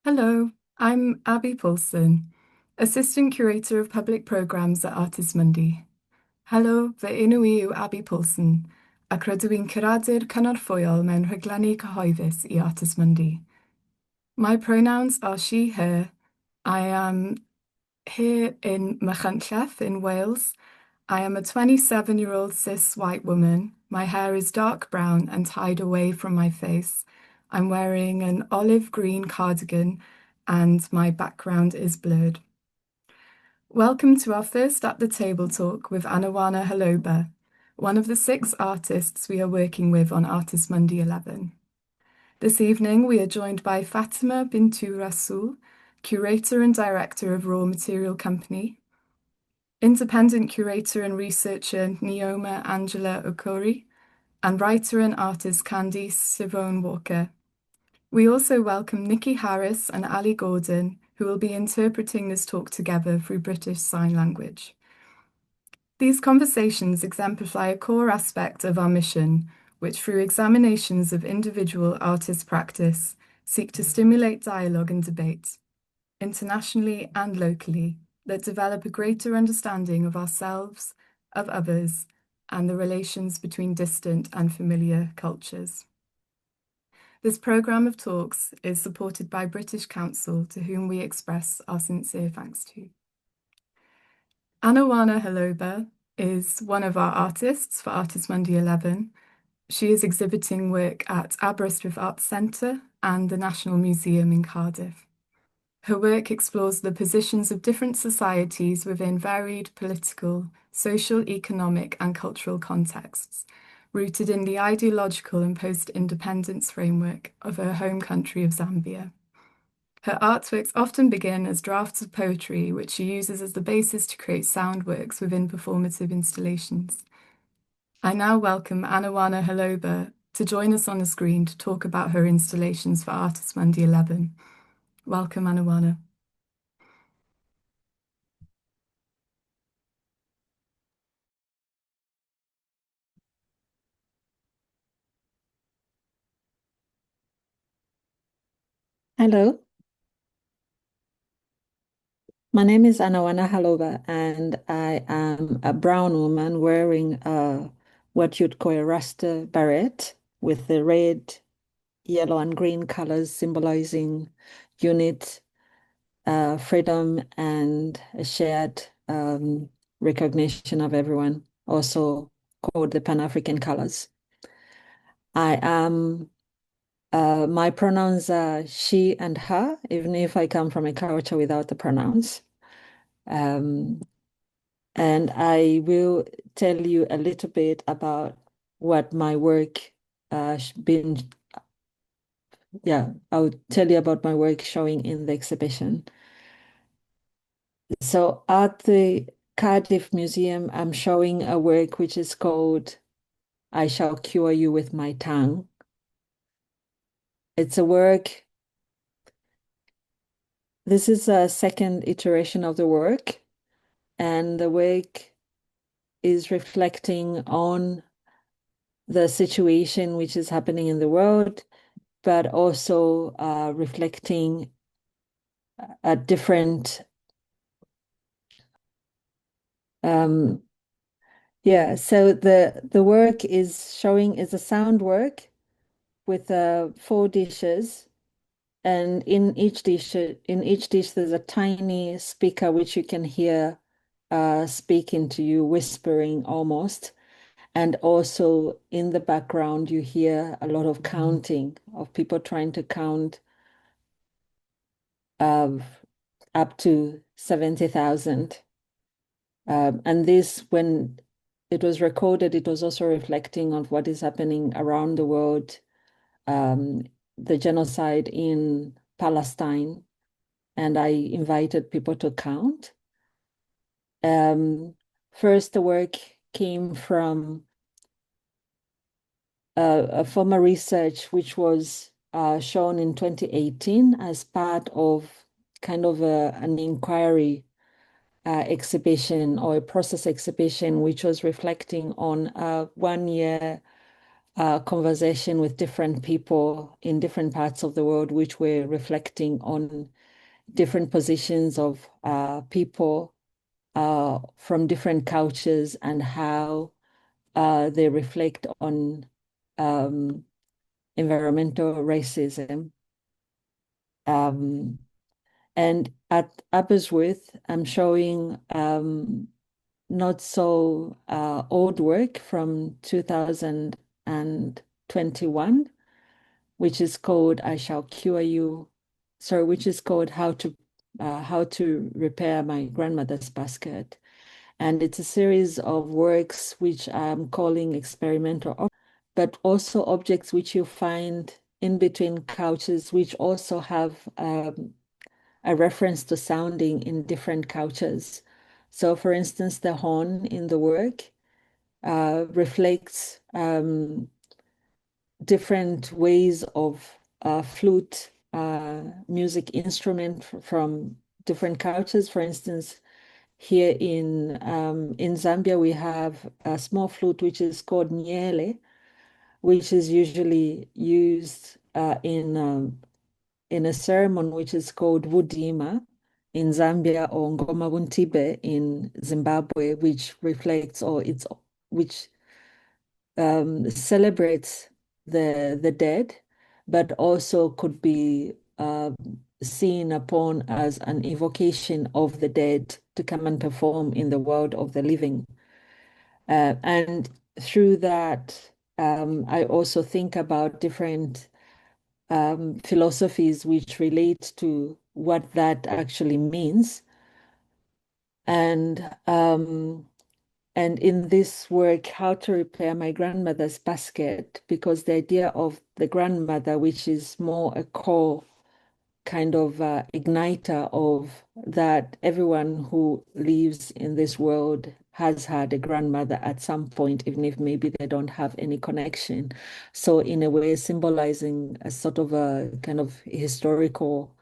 Hello, I'm Abby Paulson, Assistant Curator of Public Programmes at Artist Mundi. Helo, fy enw I yw Abby Paulson, ac rydw i'n curadur cynorthwyol mewn rhaglenni cyhoeddus i Artist Mundi. My pronouns are she, her. I am here in Machynlleth in Wales. I am a 27-year-old cis white woman. My hair is dark brown and tied away from my face. I'm wearing an olive green cardigan and my background is blurred. Welcome to our first At the Table talk with Anawana Haloba, one of the 6 artists we are working with on Artist Mundi 11. This evening we are joined by Fatima Bintou Rassoul, curator and director of Raw Material Company, independent curator and researcher Nneoma Angela Okorie, and writer and artist Kandace Siobhan Walker. We also welcome Nikki Harris and Ali Gordon, who will be interpreting this talk together through British Sign Language. These conversations exemplify a core aspect of our mission, which through examinations of individual artist practice, seek to stimulate dialogue and debate, internationally and locally, that develop a greater understanding of ourselves, of others, and the relations between distant and familiar cultures. This programme of talks is supported by British Council, to whom we express our sincere thanks to. Anawana Haloba is one of our artists for Artist Mundi 11. She is exhibiting work at Aberystwyth Arts Centre and the National Museum in Cardiff. Her work explores the positions of different societies within varied political, social, economic, and cultural contexts, rooted in the ideological and post-independence framework of her home country of Zambia. Her artworks often begin as drafts of poetry, which she uses as the basis to create sound works within performative installations. I now welcome Anawana Haloba to join us on the screen to talk about her installations for Artist Mundi 11. Welcome, Anawana. Hello, my name is Anawana Haloba, and I am a brown woman wearing what you'd call a Rasta beret with the red, yellow, and green colors symbolizing unit, freedom, and a shared recognition of everyone, also called the Pan-African colors. I am my pronouns are she and her, even if I come from a culture without the pronouns. And I will tell you a little bit about what my work been. Yeah, I'll tell you about my work showing in the exhibition. So at the Cardiff Museum, I'm showing a work which is called I Shall Cure You with My Tongue. It's a work. This is a second iteration of the work, and the work is reflecting on the situation which is happening in the world, but also reflecting a different, so the work is showing is a sound work with 4 dishes, and in each dish there's a tiny speaker which you can hear speaking to you, whispering almost. And also in the background, you hear a lot of counting of people trying to count up to 70,000. And this, when it was recorded, it was also reflecting on what is happening around the world, the genocide in Palestine. And I invited people to count. First, the work came from a former research which was shown in 2018 as part of kind of an inquiry exhibition or a process exhibition, which was reflecting on a 1-year conversation with different people in different parts of the world, which were reflecting on different positions of people from different cultures and how they reflect on um, environmental racism. Um, and at Aberystwyth, I'm showing not so old work from 2021, which is called I Shall Cure You, sorry, which is called How to Repair My Grandmother's Basket. And it's a series of works which I'm calling experimental, but also objects which you find in between couches, which also have a reference to sounding in different cultures. So, for instance, the horn in the work reflects different ways of flute music instrument from different cultures. For instance, here in Zambia, we have a small flute which is called nyele, which is usually used in a ceremony which is called Wudima in Zambia or Ngoma Buntibe in Zimbabwe, which reflects or it's which celebrates the dead, but also could be seen upon as an evocation of the dead to come and perform in the world of the living. And through that, I also think about different philosophies which relate to what that actually means. And in this work, How to Repair My Grandmother's Basket, because the idea of the grandmother, which is more a core kind of igniter of that everyone who lives in this world has had a grandmother at some point, even if maybe they don't have any connection. So in a way, symbolizing a sort of a kind of historical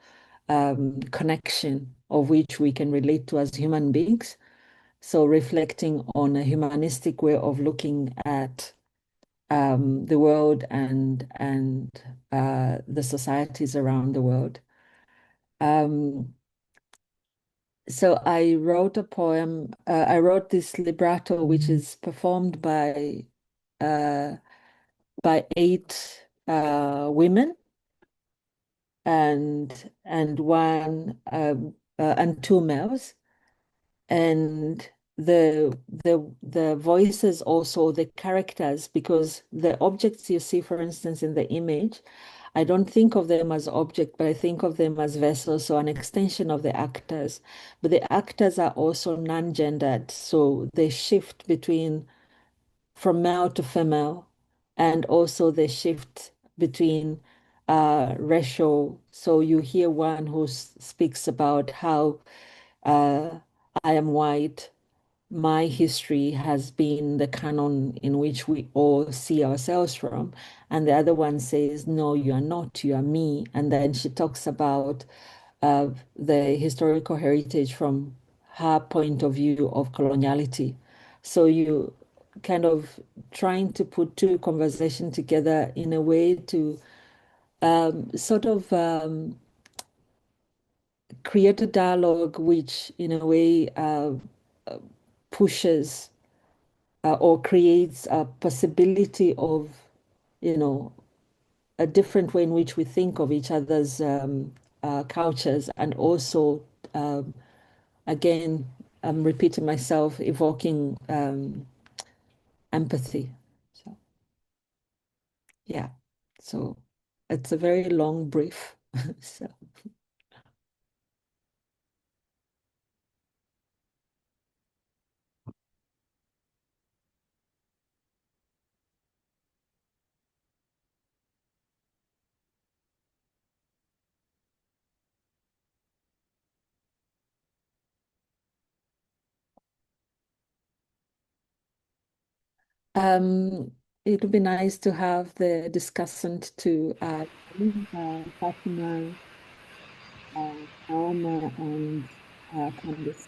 connection of which we can relate to as human beings. So reflecting on a humanistic way of looking at the world and the societies around the world. Um, so I wrote a poem. I wrote this libretto, which is performed uh, by eight women and two males. And the voices also the characters, because the objects you see, for instance, in the image, I don't think of them as object, but I think of them as vessels, so an extension of the actors. But the actors are also non-gendered, so they shift between from male to female, and also they shift between racial. So you hear one who speaks about how I am white, my history has been the canon in which we all see ourselves from. And the other one says, no, you are not, you are me. And then she talks about the historical heritage from her point of view of coloniality. So you kind of trying to put two conversations together in a way to sort of create a dialogue which in a way pushes or creates a possibility of, you know, a different way in which we think of each other's cultures, and also, um, again, I'm repeating myself, evoking empathy. So, yeah. So it's a very long brief. So, um, it would be nice to have the discussant to Fatima, Naoma, and Kandace.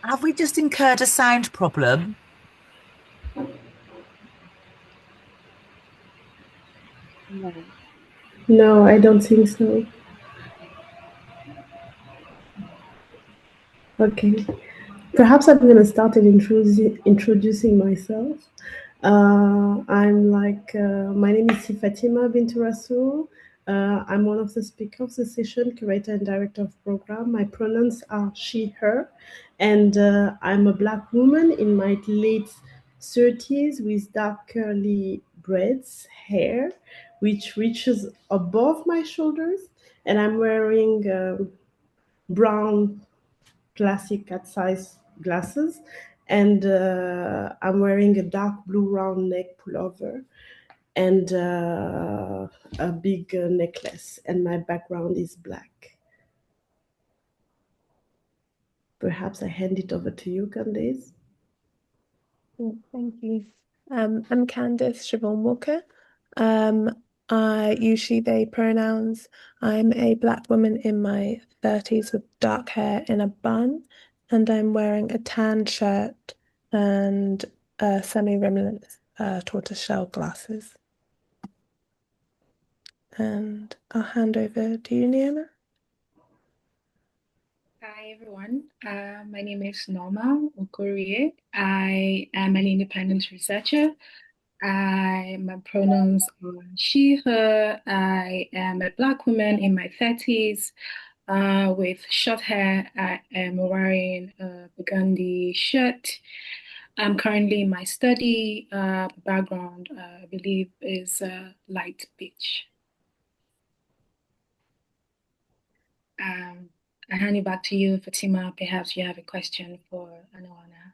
Have we just incurred a sound problem? No. No, I don't think so. Okay. Perhaps I'm going to start introducing myself. My name is Fatima Bintou Rassoul. I'm one of the speakers of the session, curator and director of program. My pronouns are she, her, and I'm a Black woman in my late 30s with dark curly braids hair, which reaches above my shoulders, and I'm wearing brown classic cat size glasses, and I'm wearing a dark blue round neck pullover and a big necklace, and my background is black. Perhaps I hand it over to you, Candace. Thank you. I'm Kandace Siobhan Walker. I use she, they pronouns. I'm a Black woman in my 30s with dark hair in a bun, and I'm wearing a tan shirt and semi-rimless tortoiseshell glasses. And I'll hand over to you, Nneoma. Hi everyone, my name is Nneoma Okorie. I am an independent researcher. My pronouns are she, her. I am a Black woman in my 30s with short hair. I am wearing a burgundy shirt. I'm currently in my study. Background, I believe, is light beige. Um, I hand it back to you, Fatima. Perhaps you have a question for Anawana.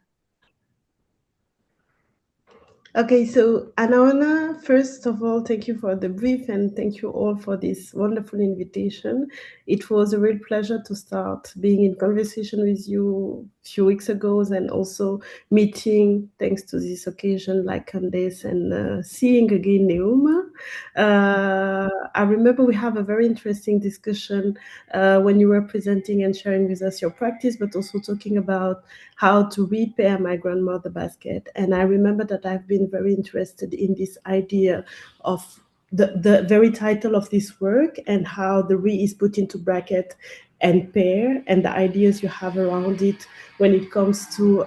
Okay, so Anawana, first of all, thank you for the brief and thank you all for this wonderful invitation. It was a real pleasure to start being in conversation with you a few weeks ago and also meeting, thanks to this occasion, like Candace, and seeing again Nneoma. I remember we have a very interesting discussion when you were presenting and sharing with us your practice, but also talking about how to repair my grandmother basket. And I remember that I've been very interested in this idea of the very title of this work and how the re is put into bracket and pair and the ideas you have around it when it comes to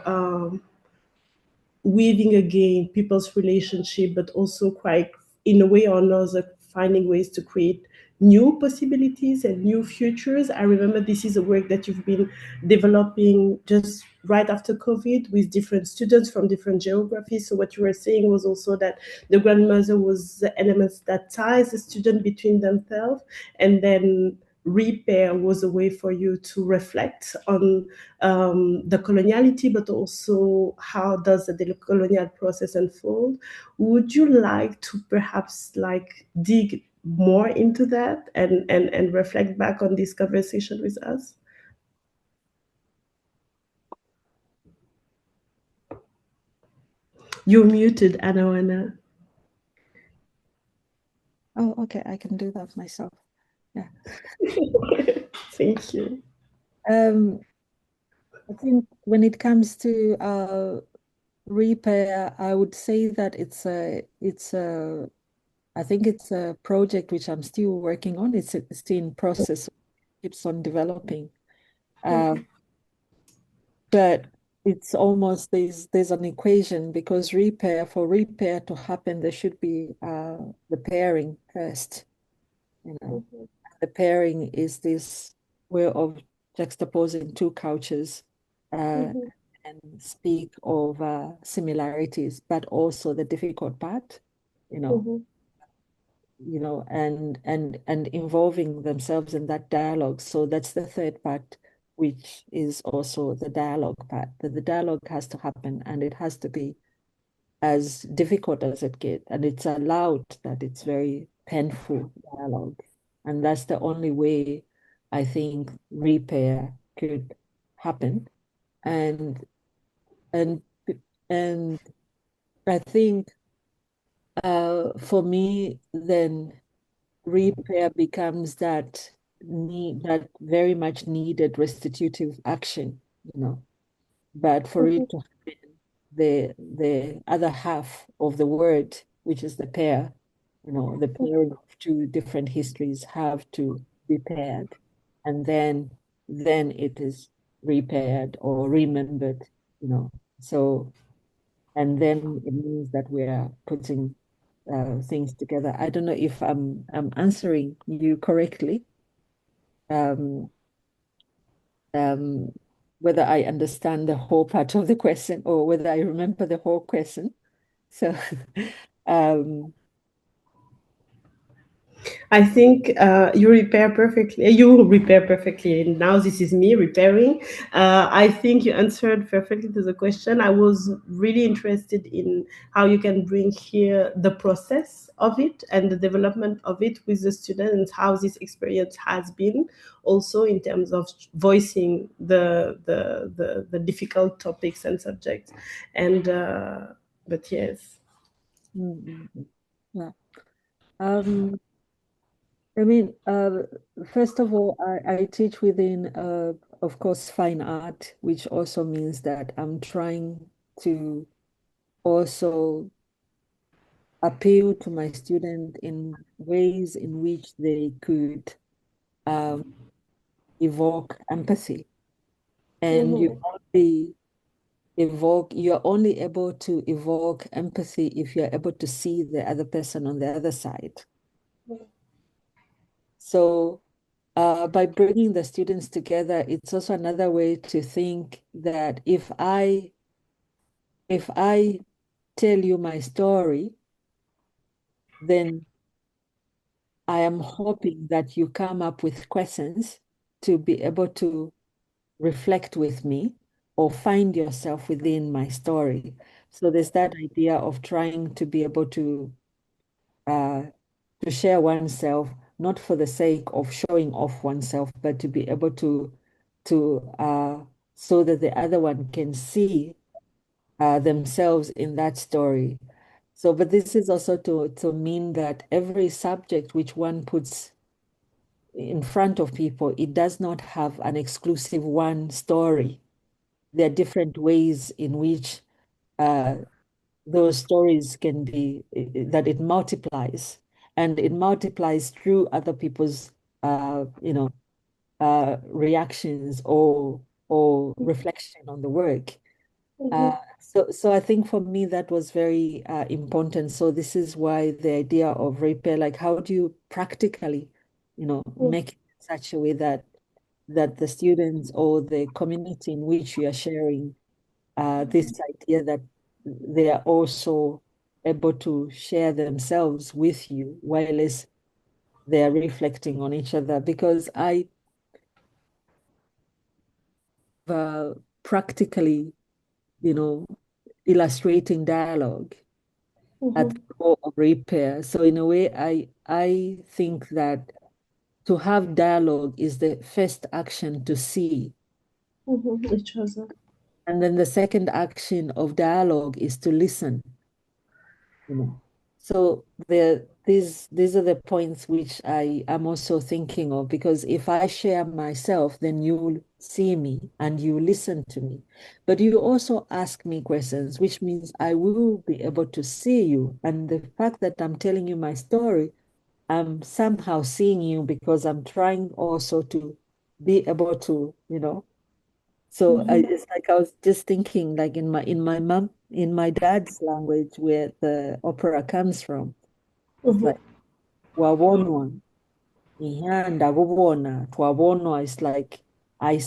weaving again people's relationship, but also quite in a way or another finding ways to create new possibilities and new futures. I remember this is a work that you've been developing just right after COVID with different students from different geographies. So what you were saying was also that the grandmother was the elements that ties the student between themselves, and then repair was a way for you to reflect on the coloniality, but also how does the decolonial process unfold. Would you like to perhaps like dig more into that and reflect back on this conversation with us? You're muted, Anawana. Oh, okay, I can do that myself. Yeah. Thank you. I think when it comes to repair, I would say that I think it's a project which I'm still working on. It's still in process, keeps on developing. But it's almost there's an equation because for repair to happen, there should be the pairing first. You know, the pairing is this way of juxtaposing two cultures and speak of similarities, but also the difficult part, you know, and involving themselves in that dialogue. So that's the third part, which is also the dialogue part. That the dialogue has to happen and it has to be as difficult as it gets. And it's allowed that it's very painful dialogue. And that's the only way I think repair could happen. And and and I think for me, then repair becomes that very much needed restitutive action, you know. but for it to happen, the other half of the word, which is the pair, the pairing of two different histories have to be paired, and then it is repaired or remembered, So, and then it means that we are putting things together. I don't know if I'm answering you correctly. Um, um, Whether I understand the whole part of the question or whether I remember the whole question. So, um, I think you repair perfectly. You repair perfectly. And now this is me repairing. I think you answered perfectly to the question. I was really interested in how you can bring here the process of it and the development of it with the students, how this experience has been, also in terms of voicing the difficult topics and subjects. And but yes. yeah. I mean, first of all, I teach within, of course, fine art, which also means that I'm trying to also appeal to my student in ways in which they could evoke empathy. And you're only able to evoke empathy if you're able to see the other person on the other side. So by bringing the students together, it's also another way to think that if I tell you my story, then I am hoping that you come up with questions to be able to reflect with me or find yourself within my story. So there's that idea of trying to be able uh, to share oneself, not for the sake of showing off oneself, but to be able to so that the other one can see themselves in that story. So, but this is also to mean that every subject which one puts in front of people, it does not have an exclusive one story. There are different ways in which uh, those stories can be, that it multiplies, and it multiplies through other people's, reactions or reflection on the work. So I think for me that was very important. So this is why the idea of repair, like how do you practically, make it in such a way that the students or the community in which you are sharing this idea that they are also able to share themselves with you while as they are reflecting on each other. Because I practically, illustrating dialogue at the core of repair. So in a way, I think that to have dialogue is the first action to see. Each other. And then the second action of dialogue is to listen. So these are the points which I am also thinking of, because if I share myself, then you'll see me and you listen to me. But you also ask me questions, which means I will be able to see you. And the fact that I'm telling you my story, I'm somehow seeing you because I'm trying also to be able to, So it's like I was just thinking, like in my dad's language, where the opera comes from, it's like wawonwa, ihanda kubona, twabonwa. It's like I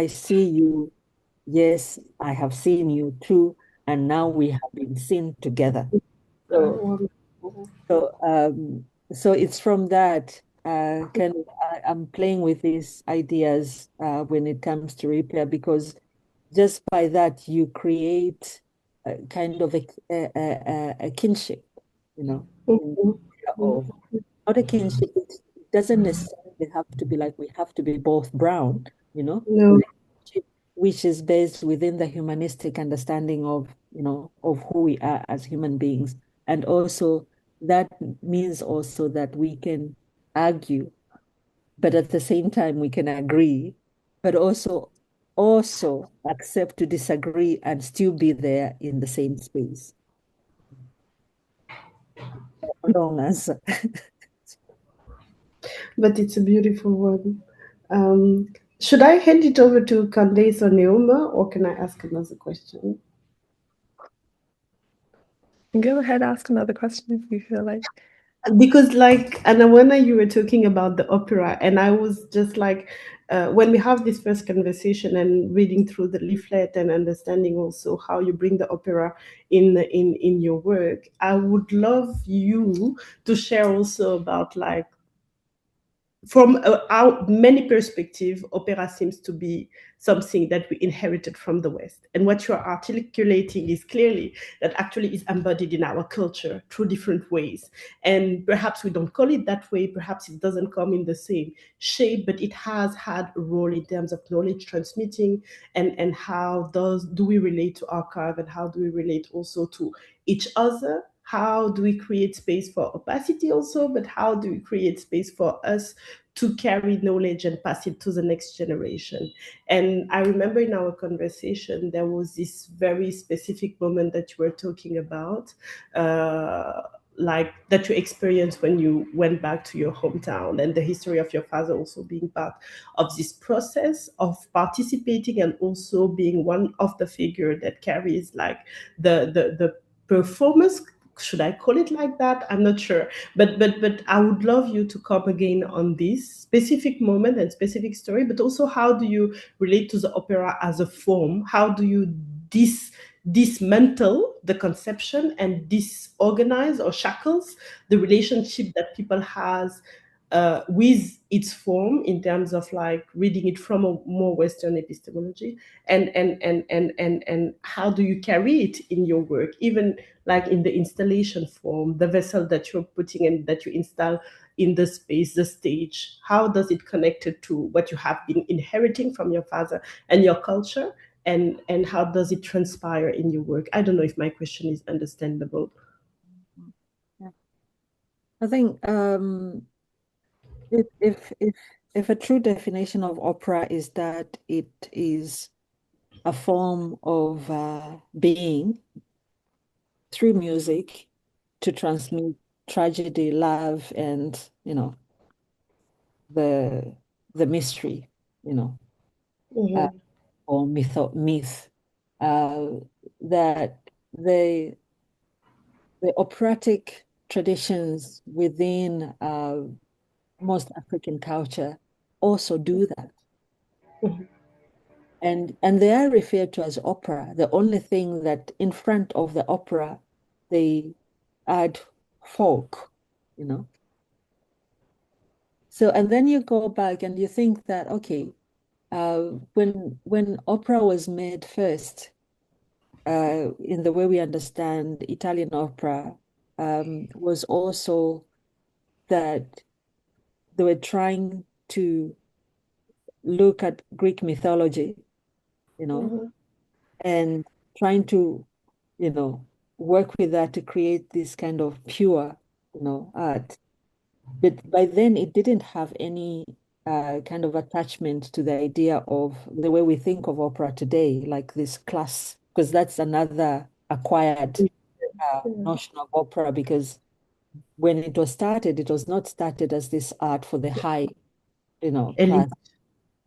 see you. Yes, I have seen you too, and now we have been seen together. So so so it's from that kind of I'm playing with these ideas when it comes to repair, because just by that you create a kind of a kinship, in of not a kinship. It doesn't necessarily have to be like we have to be both brown, No. which is based within the humanistic understanding of who we are as human beings. And also that means also that we can argue, but at the same time we can agree, but also also accept to disagree and still be there in the same space. Long answer. But it's a beautiful one. Should I hand it over to Kandace or Nneoma, or can I ask another question? Go ahead, ask another question if you feel like. Because like Anawana, you were talking about the opera, and I was just like, when we have this first conversation and reading through the leaflet and understanding also how you bring the opera in your work, I would love you to share also about like from our many perspective, opera seems to be something that we inherited from the West. And what you're articulating is clearly that actually is embodied in our culture through different ways. And perhaps we don't call it that way, perhaps it doesn't come in the same shape, but it has had a role in terms of knowledge transmitting and how do we relate to archive and how do we relate also to each other. How do we create space for opacity also, but how do we create space for us to carry knowledge and pass it to the next generation? And I remember in our conversation, there was this very specific moment that you were talking about, like that you experienced when you went back to your hometown, and the history of your father also being part of this process of participating and also being one of the figure that carries like the performance. Should I call it like that? I'm not sure. But I would love you to come again on this specific moment and specific story, but also how do you relate to the opera as a form? How do you dismantle the conception and disorganize or shackles the relationship that people has with its form in terms of like reading it from a more Western epistemology, and how do you carry it in your work, even like in the installation form, the vessel that you're putting and that you install in the space, the stage, how does it connect it to what you have been inheriting from your father and your culture, and how does it transpire in your work? I don't know if my question is understandable. Yeah. I think if a true definition of opera is that it is a form of being through music to transmit tragedy, love, and the mystery, Mm-hmm. or myth, that the operatic traditions within most African culture also do that. Mm-hmm. And they are referred to as opera. The only thing that in front of the opera, they add folk, you know. So, and then you go back and you think that, okay, when opera was made first, in the way we understand Italian opera, was also that they were trying to look at Greek mythology, you know, Mm-hmm. and trying to, work with that to create this kind of pure, art. But by then, it didn't have any kind of attachment to the idea of the way we think of opera today, like this class, because that's another acquired Yeah. notion of opera, because when it was started, it was not started as this art for the high, Elite. class,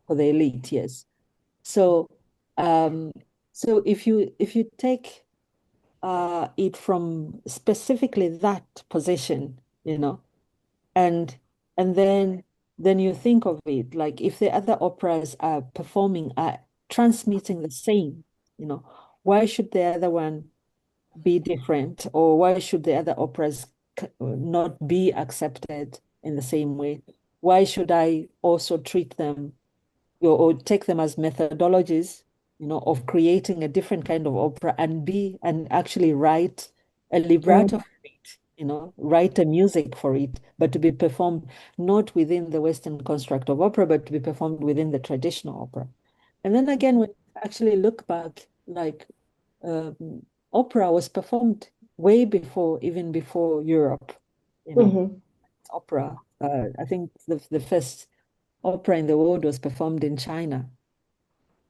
for the elite, yes. So, um, so if you take it from specifically that position, and and then you think of it like if the other operas are performing, are transmitting the same, why should the other one be different, or why should the other operas not be accepted in the same way? Why should I also treat them or take them as methodologies, of creating a different kind of opera and actually write a libretto for it, write a music for it, but to be performed not within the Western construct of opera, but to be performed within the traditional opera. And then again, when you actually look back, like opera was performed way before, even before Europe, Mm-hmm. opera. I think the first opera in the world was performed in China.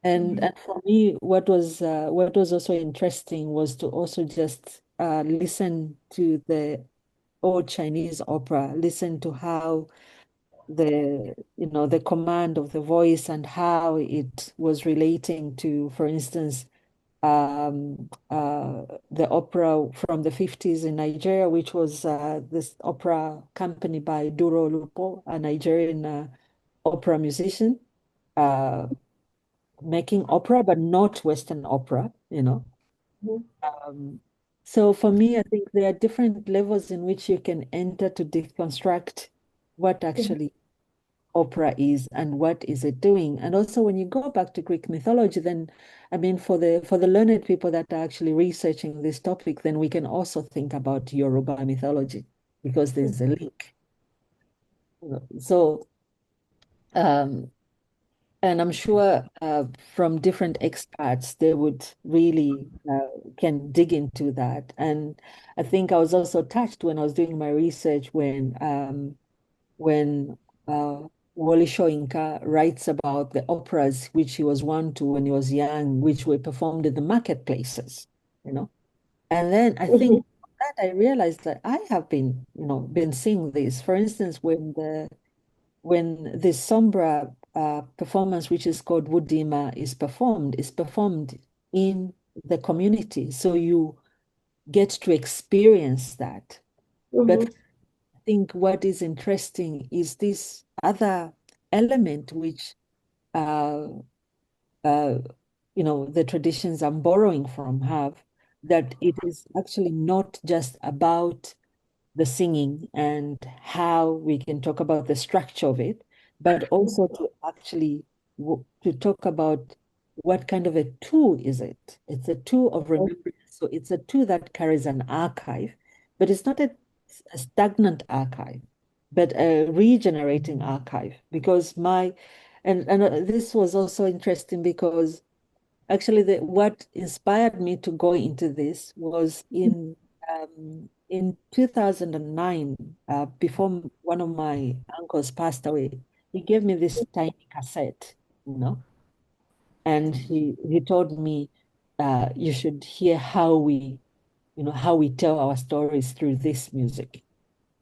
And for me, what was also interesting was to also just listen to the old Chinese opera, listen to how the command of the voice and how it was relating to, for instance, the opera from the 50s in Nigeria, which was this opera company by Duro Lupo, a Nigerian opera musician, uh, making opera, but not Western opera, you know. Mhm. So for me, I think there are different levels in which you can enter to deconstruct what actually opera is and what is it doing. And also when you go back to Greek mythology, then I mean for the learned people that are actually researching this topic, then we can also think about Yoruba mythology because there's a link. So um, and I'm sure from different experts, they would really can dig into that. And I think I was also touched when I was doing my research when Wole Soyinka writes about the operas which he was wont to when he was young, which were performed in the marketplaces, you know. And then I think that I realized that I have been seeing this. For instance, when the Sombra performance, which is called Wudima, is performed in the community. So you get to experience that. But Mhm. I think what is interesting is this other element which uh, uh, the traditions I'm borrowing from have, that it is actually not just about the singing and how we can talk about the structure of it, but also to actually to talk about what kind of a tool is it. It's a tool of remembrance. So it's a tool that carries an archive, but it's not a stagnant archive, but a regenerating archive. Because this was also interesting because actually, what inspired me to go into this was in 2009, before one of my uncles passed away. He gave me this tiny cassette, you know, and he told me, you should hear how we tell our stories through this music.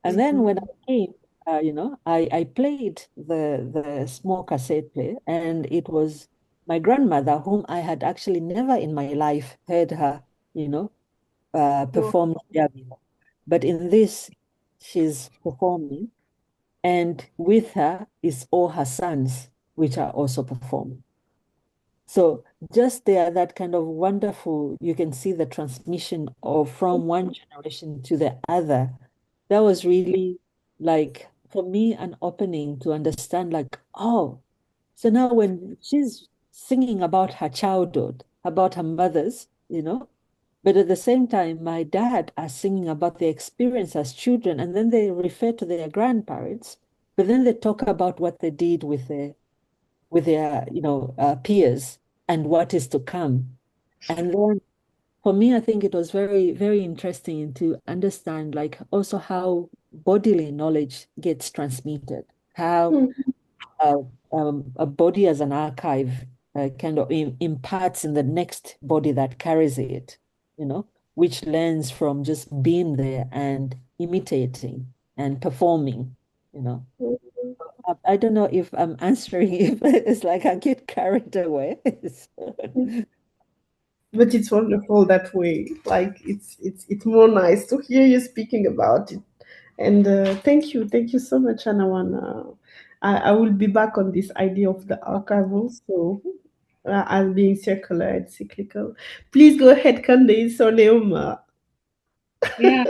And then when I came, I played the small cassette player, and it was my grandmother, whom I had actually never in my life heard her, you know, perform Jabi. But in this, she's performing, and with her is all her sons, which are also performing. So just there, that kind of wonderful, you can see the transmission of from one generation to the other. That was really like for me an opening to understand like, oh, so now when she's singing about her childhood, about her mothers, but at the same time, my dad are singing about their experience as children, and then they refer to their grandparents, but then they talk about what they did with their peers and what is to come. And then for me, I think it was very, very interesting to understand like also how bodily knowledge gets transmitted, how uh, a body as an archive kind of imparts in the next body that carries it, which learns from just being there and imitating and performing, you know. I don't know if I'm answering if it's like I get carried away. But it's wonderful that way. Like it's more nice to hear you speaking about it. And thank you so much, Anawana. I will be back on this idea of the archival, so as being circular and cyclical. Please go ahead, Candace or Nneoma. Yeah,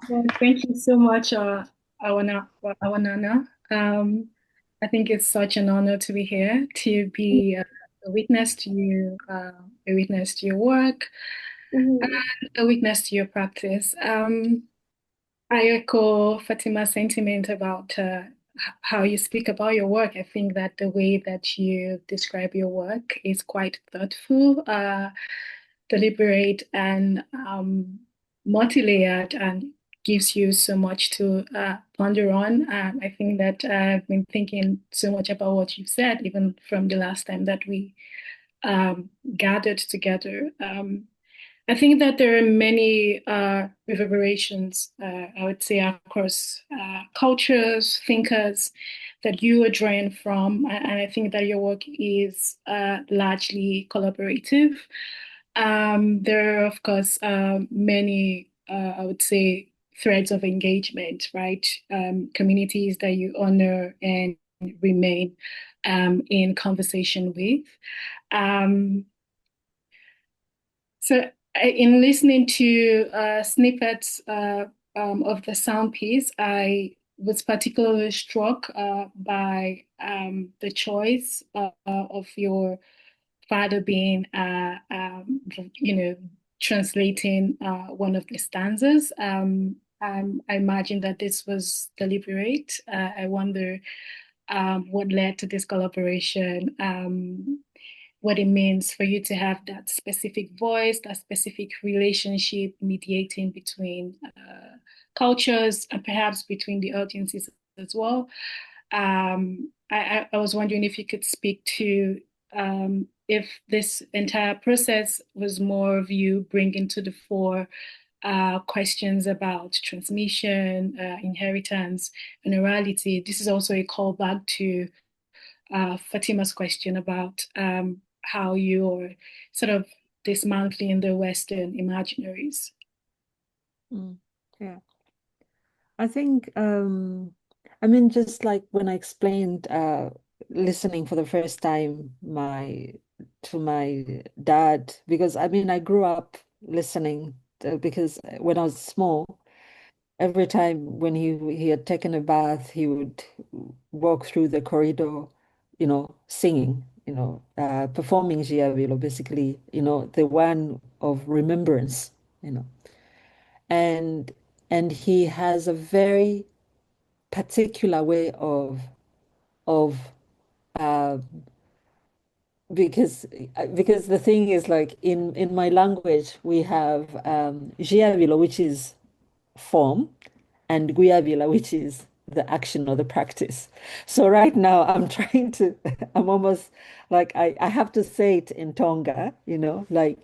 well, thank you so much, Awanana. I think it's such an honor to be here, to be a witness to you, a witness to your work, Mhm. and a witness to your practice. I echo Fatima's sentiment about how you speak about your work. I think that the way that you describe your work is quite thoughtful, deliberate, and multi-layered, and gives you so much to ponder on. I think that I've been thinking so much about what you've said, even from the last time that we gathered together. I think that there are many reverberations, I would say, across cultures, thinkers that you are drawing from. And I think that your work is largely collaborative. There are, of course, many, I would say, threads of engagement, right? Communities that you honor and remain in conversation with. Um, so, in listening to snippets of the sound piece, I was particularly struck by the choice of your father being, translating one of the stanzas. I imagine that this was deliberate. I wonder what led to this collaboration, what it means for you to have that specific voice, that specific relationship mediating between cultures and perhaps between the audiences as well. I was wondering if you could speak to if this entire process was more of you bringing to the fore questions about transmission, inheritance, and orality. This is also a callback to Fatima's question about how you're sort of dismantling the Western imaginaries. Yeah. I think, I mean, just like when I explained listening for the first time to my dad, because I mean, I grew up listening because when I was small, every time when he had taken a bath, he would walk through the corridor, singing, performing Giavilo, basically, the one of remembrance, you know. And he has a very particular way of uh, because the thing is like in my language we have Giavilo, which is form, and Guyavila, which is the action or the practice. So right now I'm trying to, I'm almost like I have to say it in Tonga, like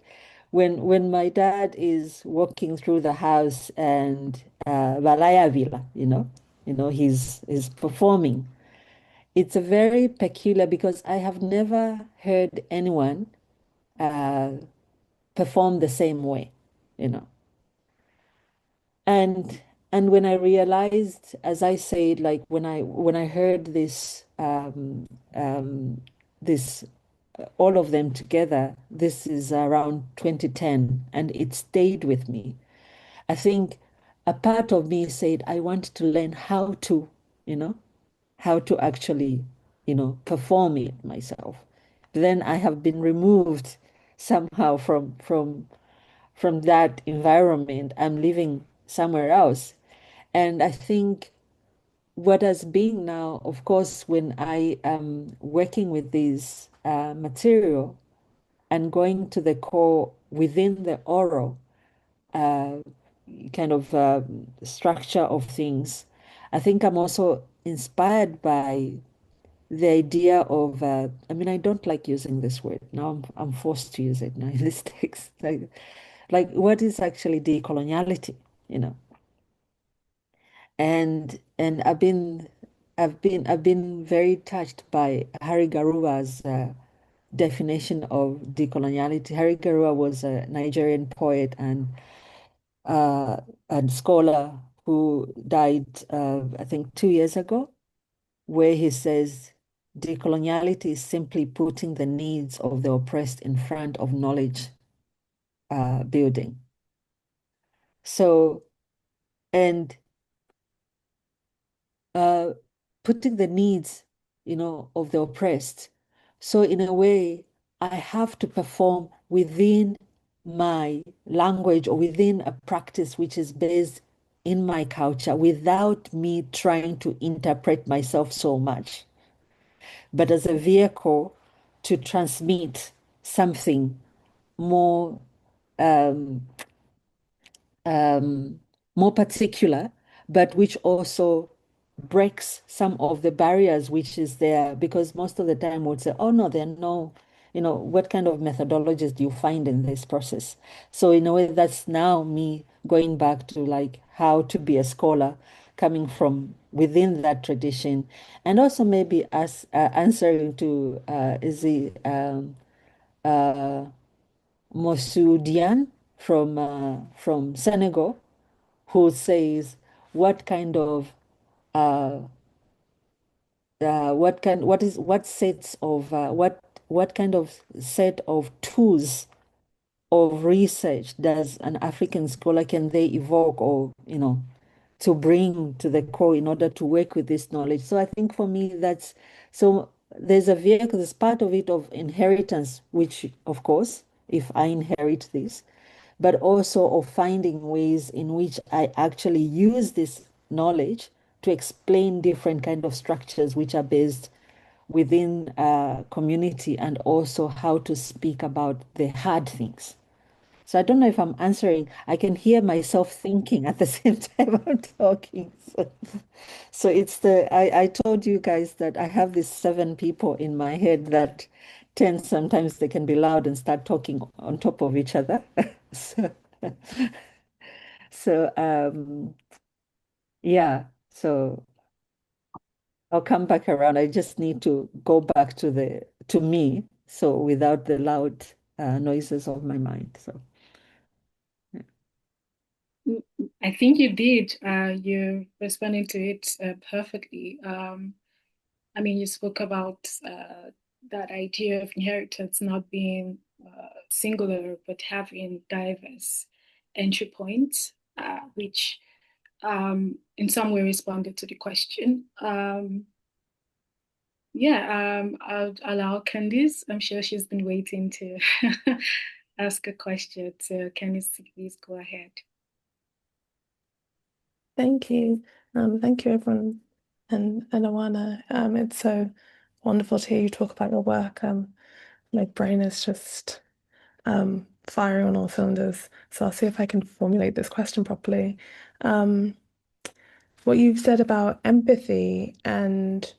when my dad is walking through the house and Balaya Vila, he's performing. It's a very peculiar because I have never heard anyone uh, perform the same way, you know. And when I realized, as I said, like when I heard this all of them together, this is around 2010, and it stayed with me. I think a part of me said, I want to learn how to, you know, how to actually, perform it myself. Then I have been removed somehow from that environment. I'm living somewhere else. And I think what has been now, of course, when I am working with this material and going to the core within the oral uh, kind of structure of things, I think I'm also inspired by the idea of, I mean, I don't like using this word. Now I'm forced to use it now in this text. Like what is actually decoloniality, you know? And I've been very touched by Hari Garua's definition of decoloniality. Hari Garua was a Nigerian poet uh, and scholar who died, I think, 2 years ago, where he says decoloniality is simply putting the needs of the oppressed in front of knowledge building. So, and uh, putting the needs, of the oppressed. So in a way, I have to perform within my language or within a practice which is based in my culture without me trying to interpret myself so much, but as a vehicle to transmit something more um, more particular, but which also breaks some of the barriers which is there, because most of the time we'd say, oh no, there are no, what kind of methodologies do you find in this process? So in a way, that's now me going back to like how to be a scholar coming from within that tradition, and also maybe as answering to Izzy Mosoudian from Senegal, who says, what kind of uh, what kind of set of tools of research does an African scholar can they evoke, or to bring to the core in order to work with this knowledge? So I think for me that's so there's a vehicle, there's part of it of inheritance, which of course, if I inherit this, but also of finding ways in which I actually use this knowledge to explain different kind of structures which are based within a community, and also how to speak about the hard things. So I don't know if I'm answering. I can hear myself thinking at the same time I'm talking. So it's I told you guys that I have these 7 people in my head that tend sometimes they can be loud and start talking on top of each other. So, so yeah, so I'll come back around. I just need to go back to me, so without the loud noises of my mind. So I think you did. You responded to it perfectly. I mean, you spoke about that idea of inheritance not being singular, but having diverse entry points, which in some way responded to the question. Yeah, I'll allow Candice. I'm sure she's been waiting to ask a question. So, Candice, please go ahead. Thank you. Thank you, everyone. And Anawana, it's so wonderful to hear you talk about your work. My brain is just firing on all cylinders. So I'll see if I can formulate this question properly. What you've said about empathy and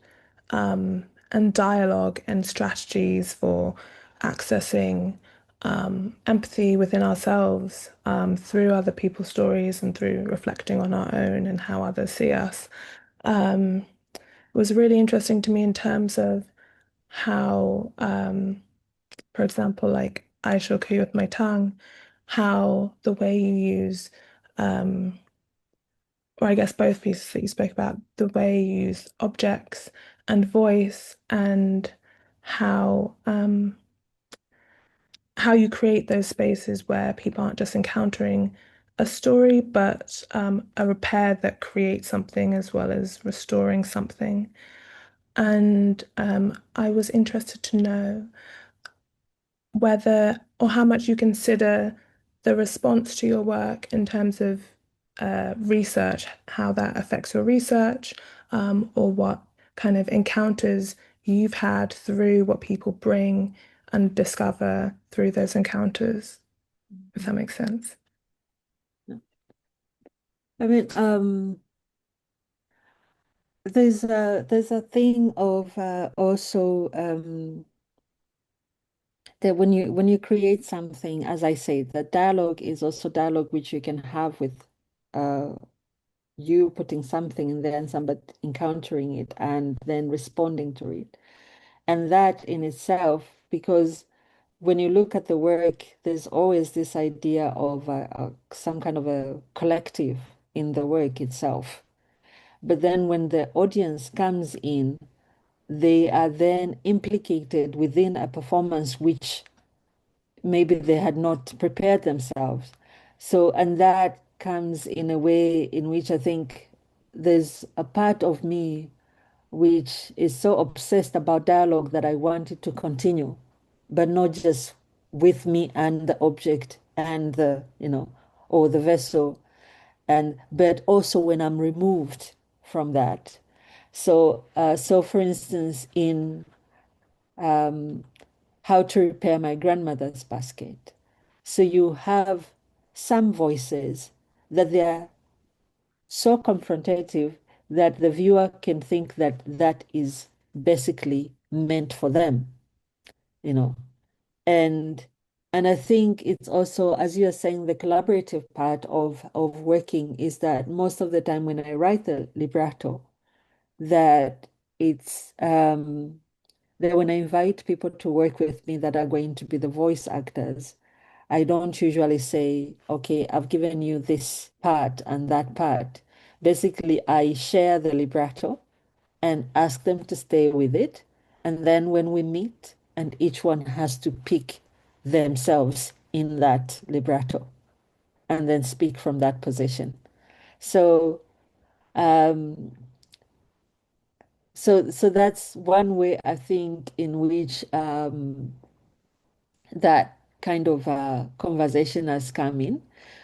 dialogue and strategies for accessing empathy within ourselves through other people's stories and through reflecting on our own and how others see us was really interesting to me in terms of how, for example, like I shook you with my tongue, how the way you use, or I guess both pieces that you spoke about, the way you use objects and voice, and how how you create those spaces where people aren't just encountering a story, but a repair that creates something as well as restoring something. And I was interested to know whether or how much you consider the response to your work in terms of research, how that affects your research, or what kind of encounters you've had through what people bring and discover through those encounters, if that makes sense. I mean, there's a thing of also that when you create something, as I say, the dialogue is also dialogue which you can have with uh, you putting something in there and somebody encountering it and then responding to it. And that in itself, because when you look at the work, there's always this idea of some kind of a collective in the work itself. But then when the audience comes in, they are then implicated within a performance which maybe they had not prepared themselves. So, and that comes in a way in which I think there's a part of me which is so obsessed about dialogue that I want it to continue, but not just with me and the object and or the vessel, and but also when I'm removed from that. So for instance, in how to repair my grandmother's basket. So you have some voices that they're so confrontative that the viewer can think that that is basically meant for them, you know. And I think it's also, as you're saying, the collaborative part of working is that most of the time when I write the libretto, that it's that when I invite people to work with me that are going to be the voice actors, I don't usually say, okay, I've given you this part and that part. Basically, I share the libretto and ask them to stay with it. And then when we meet, and each one has to pick themselves in that libretto and then speak from that position. So, um, so that's one way I think in which that kind of conversation has come in.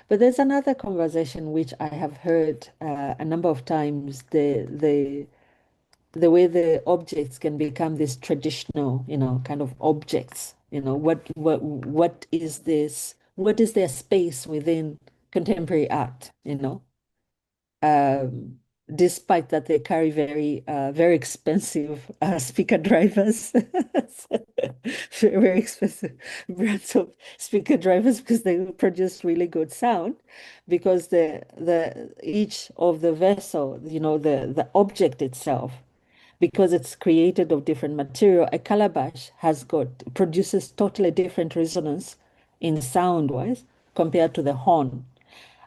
But there's another conversation which I have heard a number of times, the way the objects can become these traditional, kind of objects. What is this? What is their space within contemporary art? Um, Despite that they carry very expensive speaker drivers, very expensive brands of speaker drivers because they produce really good sound, because the each of the vessel, the object itself, because it's created of different material, a calabash produces totally different resonance in sound wise compared to the horn.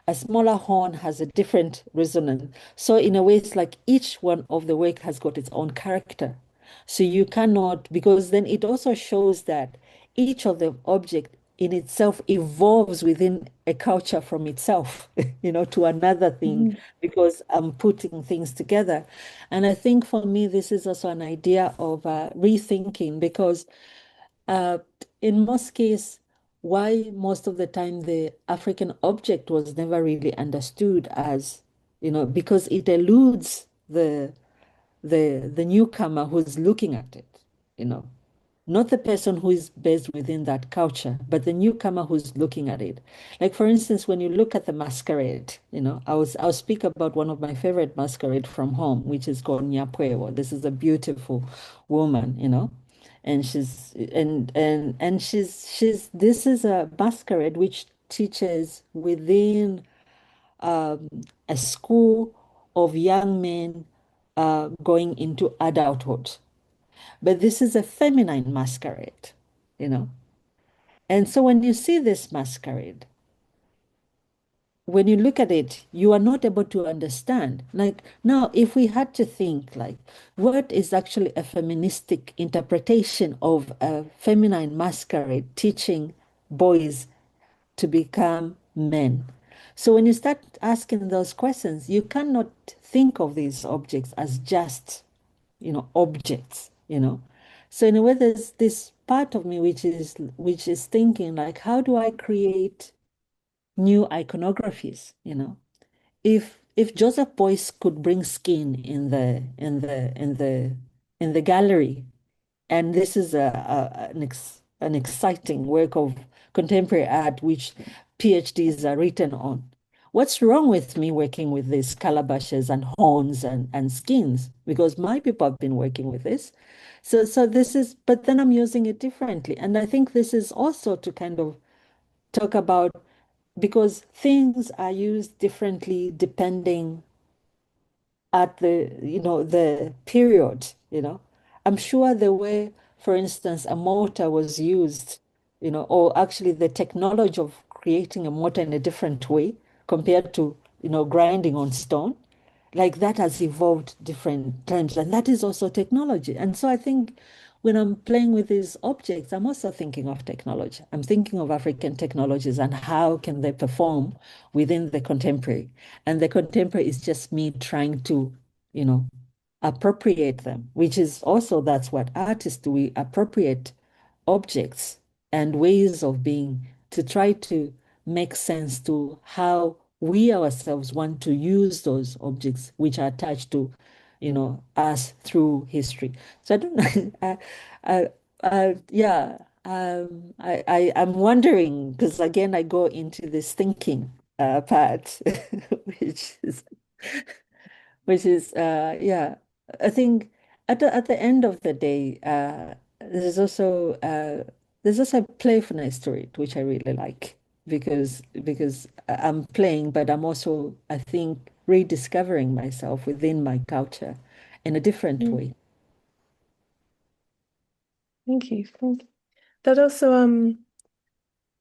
A smaller horn has a different resonance. So in a way, it's like each one of the work has got its own character. So you cannot, because then it also shows that each of the object in itself evolves within a culture from itself, to another thing, because I'm putting things together. And I think for me, this is also an idea of rethinking, because uh, in most cases, why most of the time the African object was never really understood as, because it eludes the newcomer who's looking at it, you know, not the person who is based within that culture, but the newcomer who's looking at it. Like for instance, when you look at the masquerade, I'll speak about one of my favorite masquerade from home, which is called Nyapuewo. This is a beautiful woman, and she's this is a masquerade which teaches within a school of young men going into adulthood. But this is a feminine masquerade, you know. And so when you see this masquerade, when you look at it, you are not able to understand. Like now, if we had to think like, what is actually a feministic interpretation of a feminine masquerade teaching boys to become men? So when you start asking those questions, you cannot think of these objects as just, objects, So in a way, there's this part of me which is thinking like, how do I create new iconographies, If Joseph Beuys could bring skin in the gallery, and this is an exciting work of contemporary art which PhDs are written on. What's wrong with me working with these calabashes and horns and skins? Because my people have been working with this. So this is, but then I'm using it differently. And I think this is also to kind of talk about, because things are used differently depending at the period, I'm sure the way, for instance, a mortar was used, or actually the technology of creating a mortar in a different way compared to, grinding on stone, like that has evolved different times. And that is also technology. And so I think when I'm playing with these objects, I'm also thinking of technology. I'm thinking of African technologies and how can they perform within the contemporary. And the contemporary is just me trying to, appropriate them, which is also, that's what artists do. We appropriate objects and ways of being to try to make sense to how we ourselves want to use those objects which are attached to, us through history. So I don't know. Yeah. I'm wondering, because again, I go into this thinking part, which is which is yeah. I think at the end of the day, there's also a playfulness to it, which I really like because I'm playing, but I'm also, I think, rediscovering myself within my culture in a different way. Thank you. Thank you. That also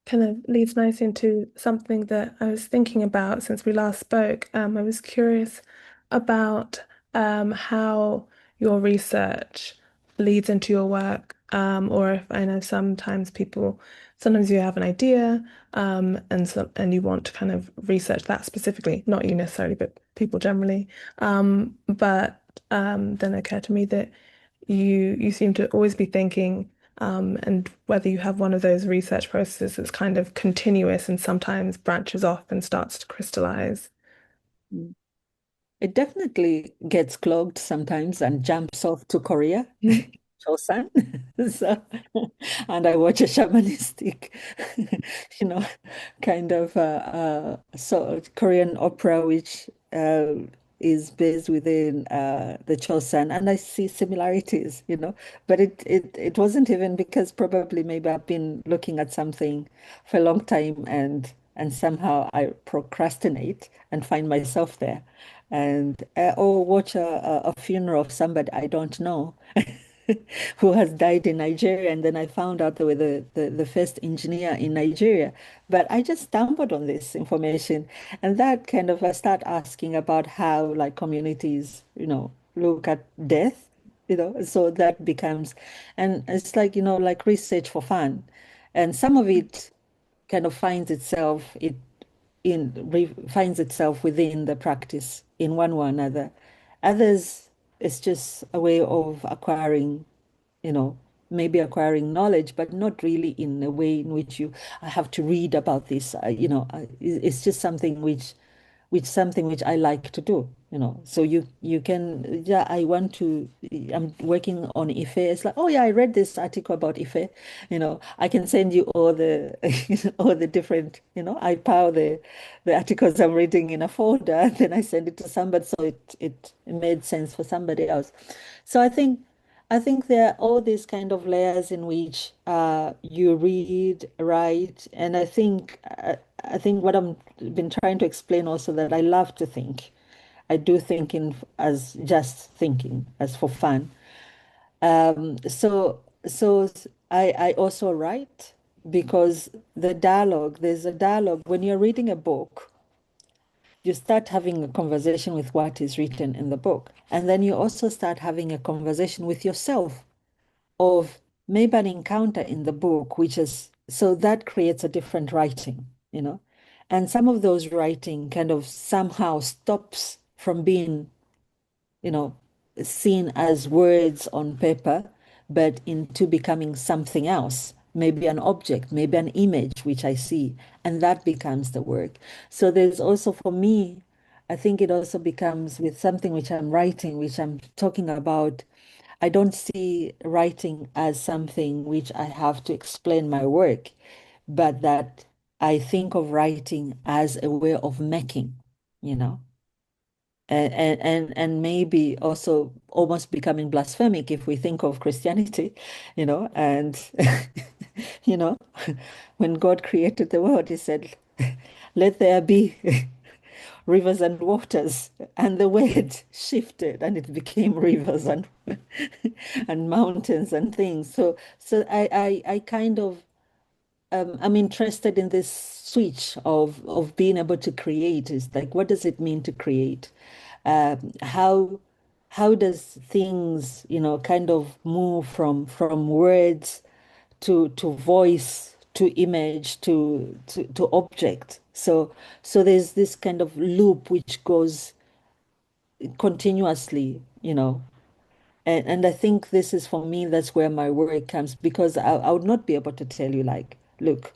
kind of leads nicely into something that I was thinking about since we last spoke. I was curious about how your research leads into your work, or if I know sometimes you have an idea, and you want to kind of research that specifically, not you necessarily, but people generally. But then it occurred to me that you seem to always be thinking, and whether you have one of those research processes that's kind of continuous and sometimes branches off and starts to crystallize. It definitely gets clogged sometimes and jumps off to Korea, Chosan. So, and I watch a shamanistic, you know, kind of so Korean opera, which is based within the Chosan, and I see similarities, but it wasn't even because probably maybe I've been looking at something for a long time and somehow I procrastinate and find myself there and or watch a funeral of somebody I don't know who has died in Nigeria. And then I found out they were the first engineer in Nigeria. But I just stumbled on this information. And that kind of, I start asking about how like communities, look at death, so that becomes, and it's like, like research for fun. And some of it kind of finds itself within the practice in one way or another. Others, it's just a way of acquiring, maybe acquiring knowledge, but not really in a way in which I have to read about this. It's just something which I like to do, So you can, yeah, I'm working on Ife. It's like, oh yeah, I read this article about Ife. I can send you all the all the different, I pile the articles I'm reading in a folder, and then I send it to somebody, so it made sense for somebody else. So I think there are all these kind of layers in which you read, write, and I think what I'm been trying to explain also that I love to think. I do thinking as just thinking, as for fun. So I also write because there's a dialogue when you're reading a book. You start having a conversation with what is written in the book, and then you also start having a conversation with yourself of maybe an encounter in the book, which is so that creates a different writing. And some of those writing kind of somehow stops from being, you know, seen as words on paper, but into becoming something else, maybe an object, maybe an image which I see, and that becomes the work. So there's also for me, I think it also becomes with something which I'm writing, which I'm talking about. I don't see writing as something which I have to explain my work, but that I think of writing as a way of making, you know, and maybe also almost becoming blasphemic if we think of Christianity, and you know, when God created the world, he said, let there be rivers and waters, and the word shifted and it became rivers and and mountains and things. So I kind of I'm interested in this switch of being able to create. Is like, what does it mean to create? How does things, kind of move from words to voice to image to object? So there's this kind of loop which goes continuously, and I think this is for me, that's where my work comes, because I would not be able to tell you like, look,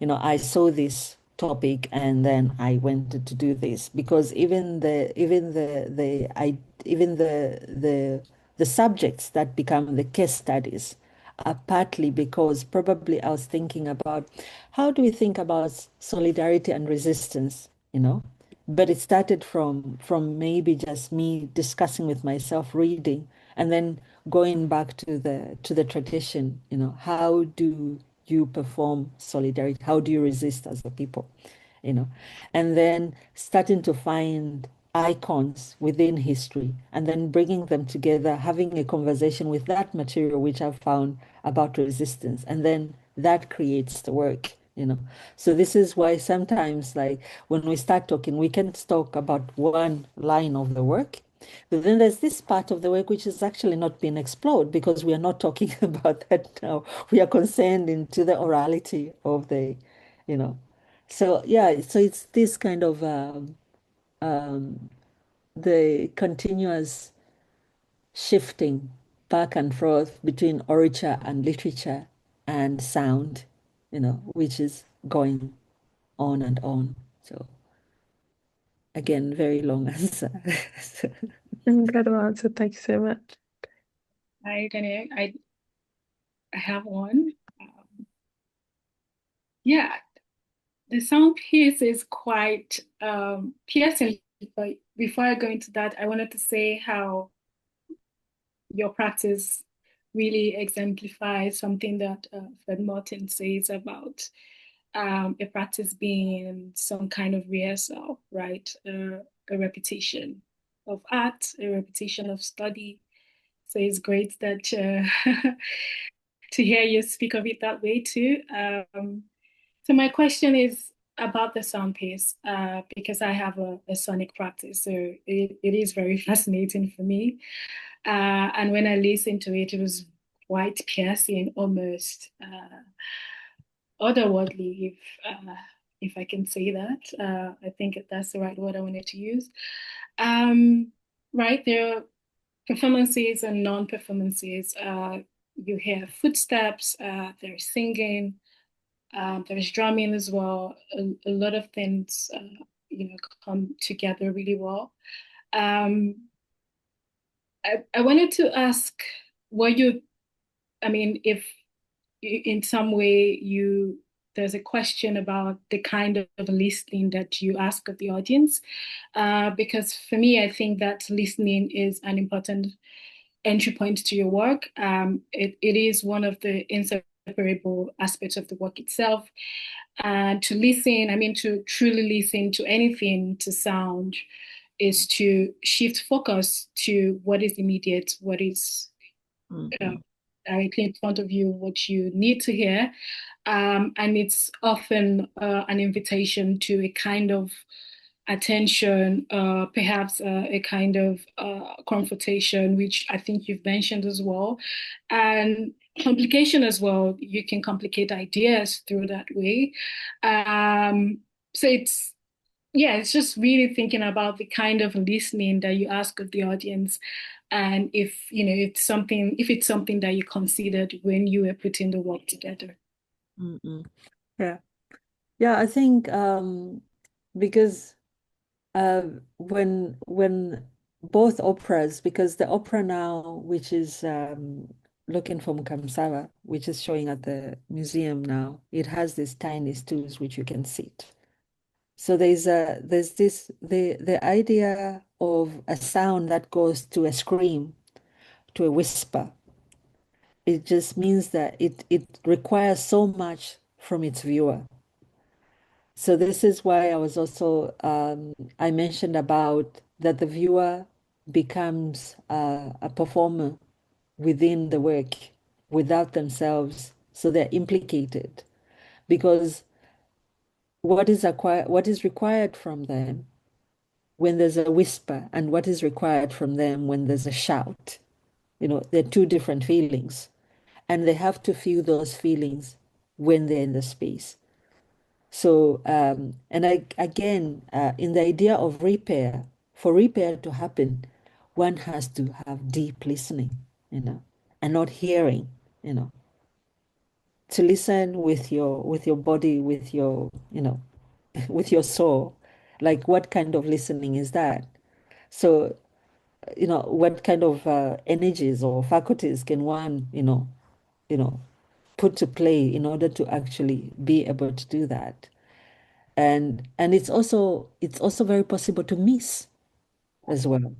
I saw this topic and then I went to do this, because even the subjects that become the case studies are partly because probably I was thinking about how do we think about solidarity and resistance, But it started from maybe just me discussing with myself, reading, and then going back to the tradition. How do you perform solidarity? How do you resist as a people? And then starting to find icons within history and then bringing them together, having a conversation with that material which I've found about resistance, and then that creates the work. So this is why sometimes, like, when we start talking, we can talk about one line of the work, but then there's this part of the work which is actually not being explored because we are not talking about that now. We are concerned into the orality of you know. So yeah, so it's this kind of the continuous shifting back and forth between orature and literature and sound, which is going on and on. So again, very long answer. Incredible answer. Thank you so much. I have one. Yeah, the sound piece is quite piercing. But before I go into that, I wanted to say how your practice really exemplifies something that Fred Martin says about a practice being some kind of rehearsal, right? A repetition of art, a repetition of study. So it's great that to hear you speak of it that way too. So my question is about the sound piece, because I have a sonic practice, so it is very fascinating for me. And when I listened to it, it was quite piercing, almost otherworldly, if I can say that. I think that's the right word I wanted to use. Right, there are performances and non-performances. You hear footsteps, there's singing, there's drumming as well. A lot of things, come together really well. I wanted to ask, if in some way there's a question about the kind of listening that you ask of the audience, because for me, I think that listening is an important entry point to your work. It is one of the inseparable aspects of the work itself. And to listen, to truly listen to anything, to sound, is to shift focus to what is immediate, what is directly in front of you, what you need to hear. And it's often an invitation to a kind of attention, perhaps a kind of confrontation, which I think you've mentioned as well. And complication as well. You can complicate ideas through that way. So it's just really thinking about the kind of listening that you ask of the audience, and if it's something that you considered when you were putting the work together. Yeah. I think because when both operas, because the opera now, which is Looking for Mukamsava, which is showing at the museum now, it has these tiny stools which you can sit. So there's the idea of a sound that goes to a scream, to a whisper. It just means that it requires so much from its viewer. So this is why I was also, I mentioned about that the viewer becomes a performer within the work without themselves. So they're implicated because what is required from them when there's a whisper and what is required from them when there's a shout, they're two different feelings, and they have to feel those feelings when they're in the space. So, again, in the idea of repair, for repair to happen, one has to have deep listening, and not hearing, to listen with your body, with your, with your soul. Like, what kind of listening is that? So, what kind of energies or faculties can one, put to play in order to actually be able to do that? And it's also very possible to miss as well.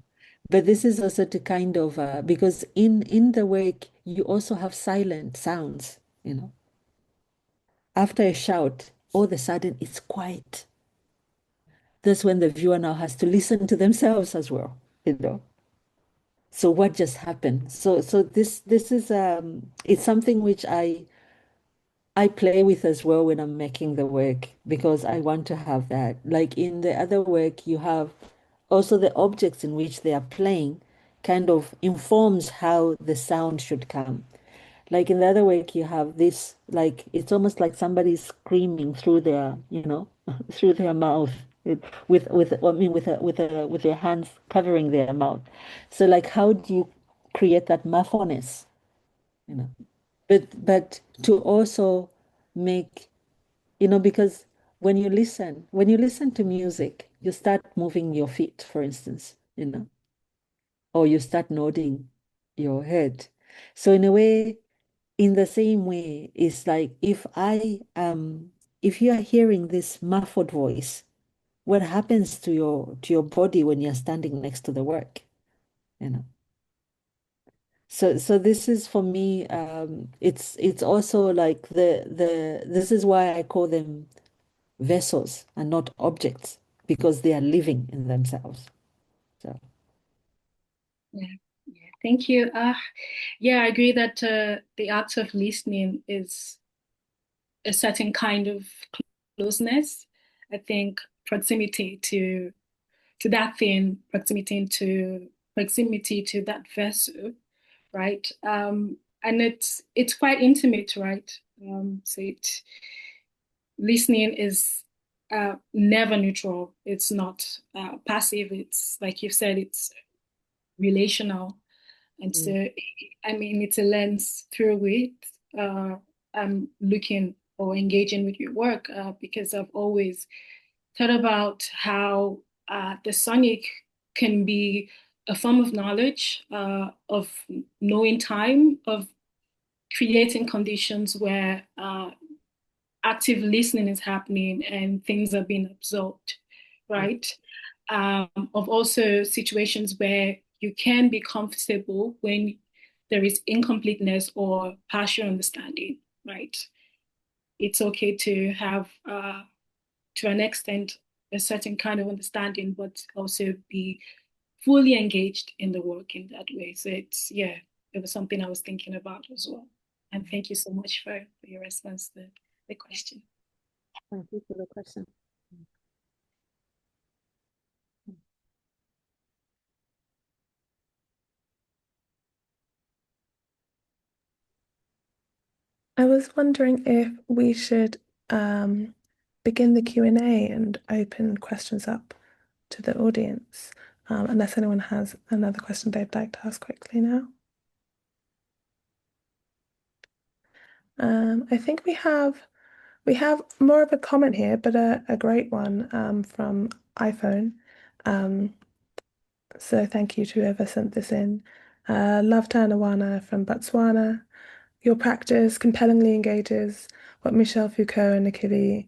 But this is also to kind of because in the work you also have silent sounds, you know. After a shout, all of a sudden it's quiet. That's when the viewer now has to listen to themselves as well, you know. So what just happened? So this is it's something which I play with as well when I'm making the work because I want to have that. Like in the other work, you have also the objects in which they are playing kind of informs how the sound should come. Like in the other work, you have this, like it's almost like somebody's screaming through their, you know, through their mouth I mean, with their hands covering their mouth. So like, how do you create that muffleness, you know? But to also make, you know, because when you listen to music, you start moving your feet, for instance, you know, or you start nodding your head. So in a way, in the same way, it's like if you are hearing this muffled voice, what happens to your body when you're standing next to the work, you know? So this is for me, it's also like this is why I call them vessels and not objects, because they are living in themselves. So Yeah, yeah. Thank you. Yeah, I agree that the act of listening is a certain kind of closeness. I think proximity to that thing, proximity to that vessel, right? And it's quite intimate, right? So listening is never neutral. It's not passive. It's like you said, it's relational. And so, I mean, it's a lens through which I'm looking or engaging with your work because I've always thought about how the sonic can be a form of knowledge, of knowing time, of creating conditions where active listening is happening and things are being absorbed, right? Of also situations where you can be comfortable when there is incompleteness or partial understanding, right? It's okay to have, to an extent, a certain kind of understanding, but also be fully engaged in the work in that way. So yeah, it was something I was thinking about as well. And thank you so much for your response to the question. thank you for the question. I was wondering if we should begin the Q&A and open questions up to the audience, unless anyone has another question they'd like to ask quickly now. I think we have more of a comment here, but a great one from iPhone. So thank you to whoever sent this in. Love to Anawana from Botswana. Your practice compellingly engages what Michel Foucault and Nikili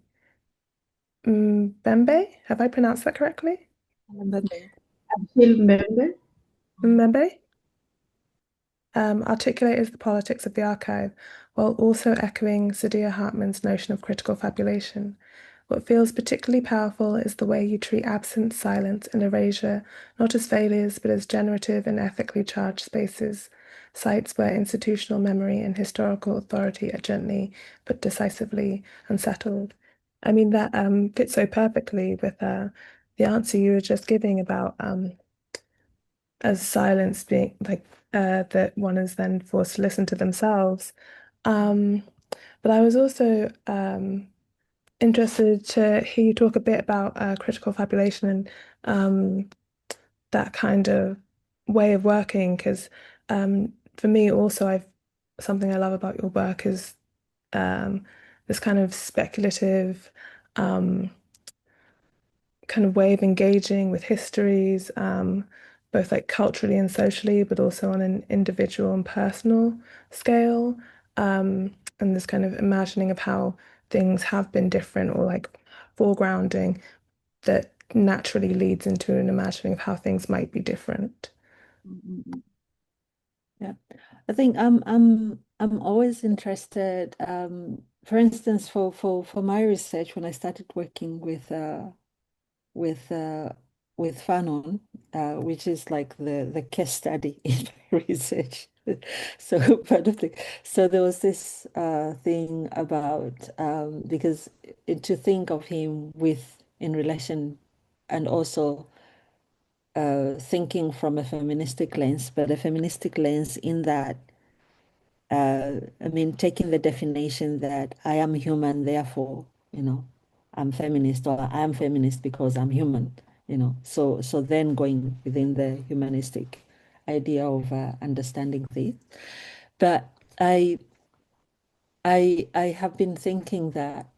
Mbembe, have I pronounced that correctly? Mbembe. Mbembe? Articulate as the politics of the archive, while also echoing Saidiya Hartman's notion of critical fabulation. What feels particularly powerful is the way you treat absence, silence, and erasure not as failures, but as generative and ethically charged spaces, sites where institutional memory and historical authority are gently but decisively unsettled. I mean, that fits so perfectly with the answer you were just giving about as silence being like that one is then forced to listen to themselves. But I was also interested to hear you talk a bit about critical fabulation and that kind of way of working, because for me also something I love about your work is this kind of speculative kind of way of engaging with histories, both like culturally and socially, but also on an individual and personal scale. And this kind of imagining of how things have been different or like foregrounding that naturally leads into an imagining of how things might be different. Yeah, I think I'm always interested. For instance, for my research, when I started working with Fanon, which is like the case study in my research. So part of the so there was this thing about because to think of him with in relation and also thinking from a feministic lens, but a feministic lens in that I mean, taking the definition that I am human, therefore, I'm feminist, or I am feminist because I'm human, So then going within the humanistic idea of understanding this. But I have been thinking that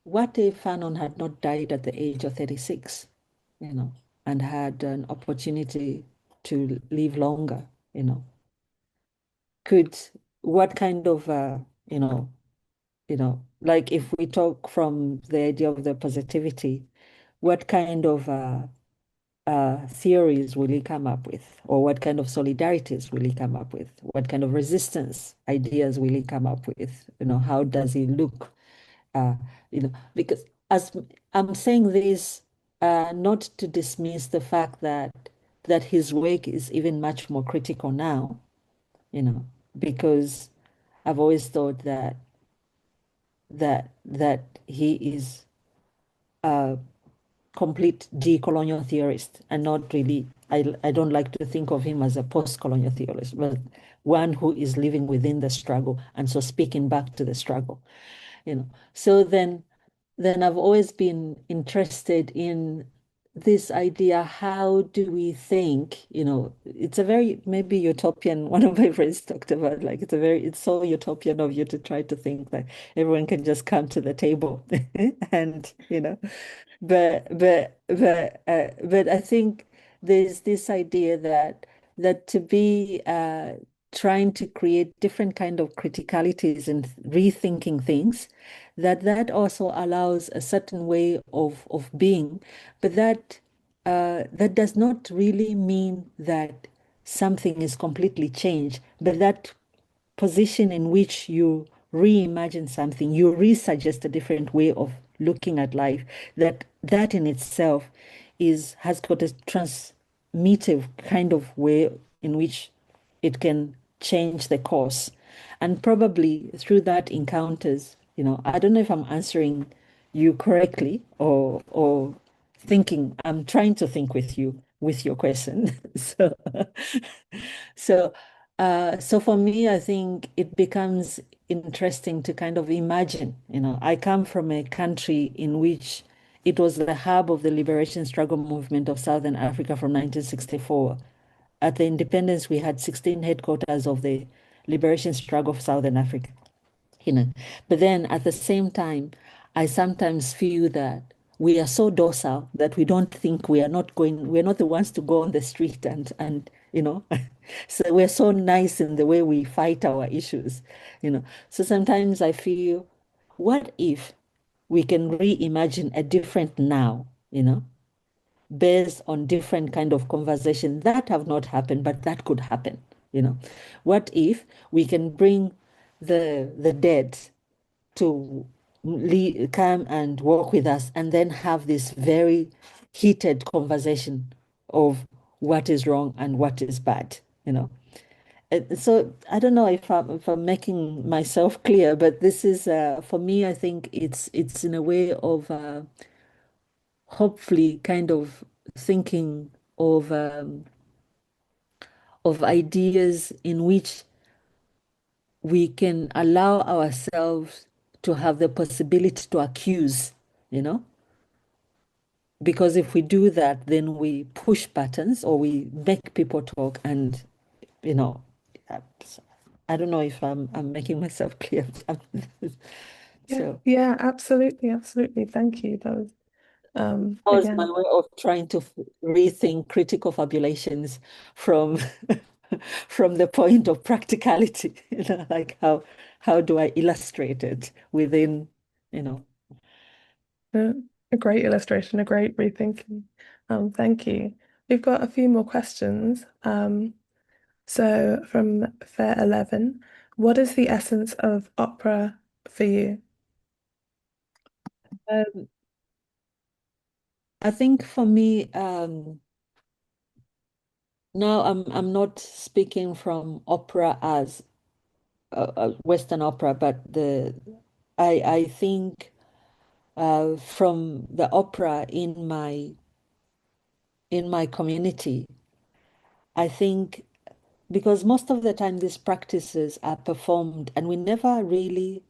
what if Fanon had not died at the age of 36, and had an opportunity to live longer, could what kind of like if we talk from the idea of the positivity, what kind of theories will he come up with, or what kind of solidarities will he come up with, what kind of resistance ideas will he come up with, how does he look, because as I'm saying this, not to dismiss the fact that his work is even much more critical now, because I've always thought that he is a complete decolonial theorist and not really, I don't like to think of him as a post-colonial theorist, but one who is living within the struggle and so speaking back to the struggle, So then I've always been interested in this idea, how do we think, it's a very maybe utopian, one of my friends talked about, like it's so utopian of you to try to think that everyone can just come to the table and, but I think there's this idea that to be trying to create different kind of criticalities and rethinking things, that also allows a certain way of being, but that does not really mean that something is completely changed, but that position in which you reimagine something, you resuggest a different way of looking at life, that in itself has got a transmissive kind of way in which it can change the course. And probably through that encounters, I don't know if I'm answering you correctly or thinking, I'm trying to think with you with your question. So so for me, I think it becomes interesting to kind of imagine, I come from a country in which it was the hub of the liberation struggle movement of Southern Africa from 1964. At the independence, we had 16 headquarters of the liberation struggle of Southern Africa. But then at the same time, I sometimes feel that we are so docile that we don't think we're not the ones to go on the street and so we're so nice in the way we fight our issues, So sometimes I feel, what if we can reimagine a different now, based on different kind of conversation that have not happened, but that could happen, What if we can bring the dead to come and walk with us and then have this very heated conversation of what is wrong and what is bad, So I don't know if I'm making myself clear, but this is for me, I think it's in a way of hopefully kind of thinking of ideas in which we can allow ourselves to have the possibility to accuse, because if we do that, then we push buttons or we make people talk, and I I don't know if I'm making myself clear. So Yeah, absolutely, absolutely. Thank you. That was that was my again. way of trying to rethink critical fabulations from from the point of practicality, like how do I illustrate it within, Uh, A great illustration, a great rethinking. Thank you. We've got a few more questions. So from Fair 11, what is the essence of opera for you? I think for me, now I'm not speaking from opera as Western opera, but I think from the opera in my community, I think because most of the time these practices are performed and we never really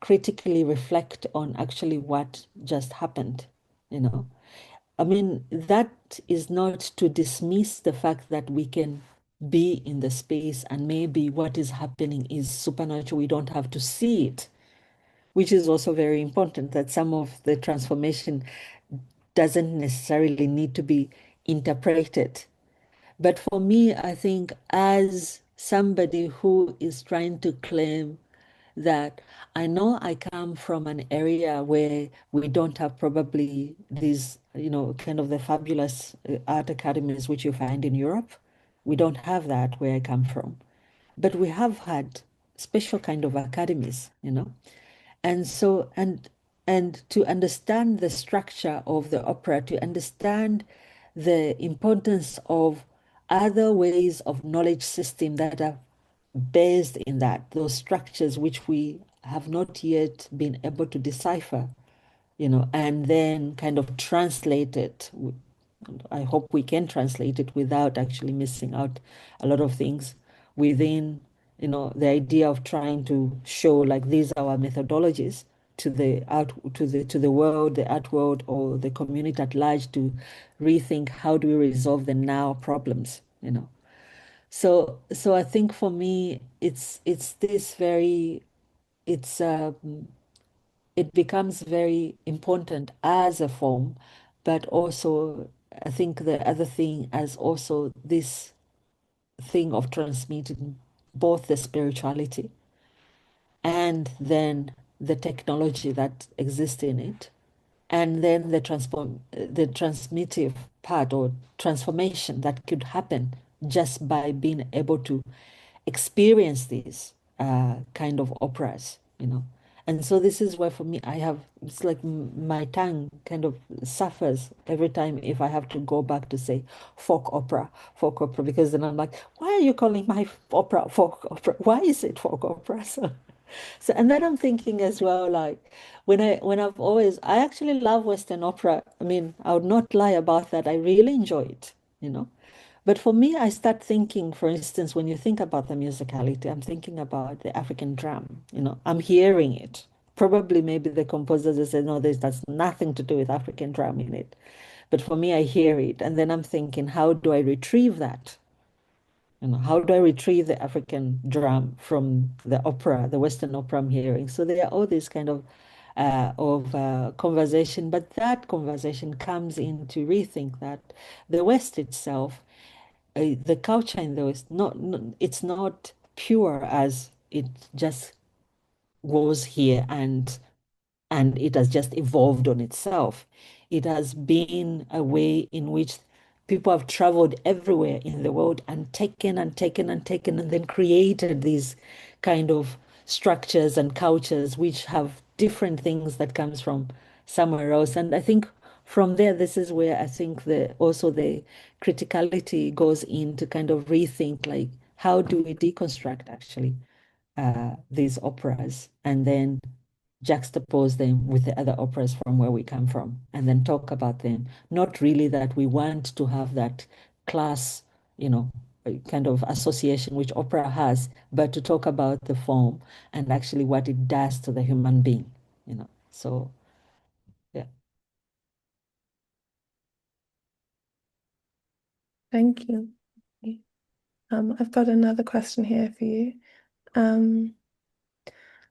critically reflect on actually what just happened, you know. I mean, that is not to dismiss the fact that we can be in the space and maybe what is happening is supernatural. We don't have to see it, which is also very important, that some of the transformation doesn't necessarily need to be interpreted. But for me, I think as somebody who is trying to claim that I know I come from an area where we don't have probably these, kind of the fabulous art academies which you find in Europe. We don't have that where I come from. But we have had special kind of academies, And so, and to understand the structure of the opera, to understand the importance of other ways of knowledge system that are based in that, those structures which we have not yet been able to decipher, and then kind of translate it. I hope we can translate it without actually missing out a lot of things within, the idea of trying to show like these are our methodologies to the art, to the world, the art world, or the community at large to rethink how do we resolve the now problems. So I think for me, it's this very, it's it becomes very important as a form, but also I think the other thing as also this thing of transmitting both the spirituality and then the technology that exists in it, and then the transmissive part or transformation that could happen just by being able to experience these kind of operas. And so this is where for me, it's like my tongue kind of suffers every time if I have to go back to say folk opera, because then I'm like, why are you calling my opera folk opera? Why is it folk opera? So and then I'm thinking as well, like I actually love Western opera. I mean, I would not lie about that. I really enjoy it. But for me, I start thinking, for instance, when you think about the musicality, I'm thinking about the African drum. I'm hearing it. Probably maybe the composers will say, no, that's nothing to do with African drum in it. But for me, I hear it. And then I'm thinking, how do I retrieve that? How do I retrieve the African drum from the opera, the Western opera I'm hearing? So there are all these kind of conversation, but that conversation comes in to rethink that the West itself, the culture in the West, it's not pure as it just was here and it has just evolved on itself. It has been a way in which people have traveled everywhere in the world and taken and taken and taken and then created these kind of structures and cultures which have different things that comes from somewhere else. And I think from there, this is where I think also the criticality goes in to kind of rethink, like, how do we deconstruct actually these operas and then juxtapose them with the other operas from where we come from and then talk about them. Not really that we want to have that class, kind of association which opera has, but to talk about the form and actually what it does to the human being. So, yeah. Thank you. I've got another question here for you.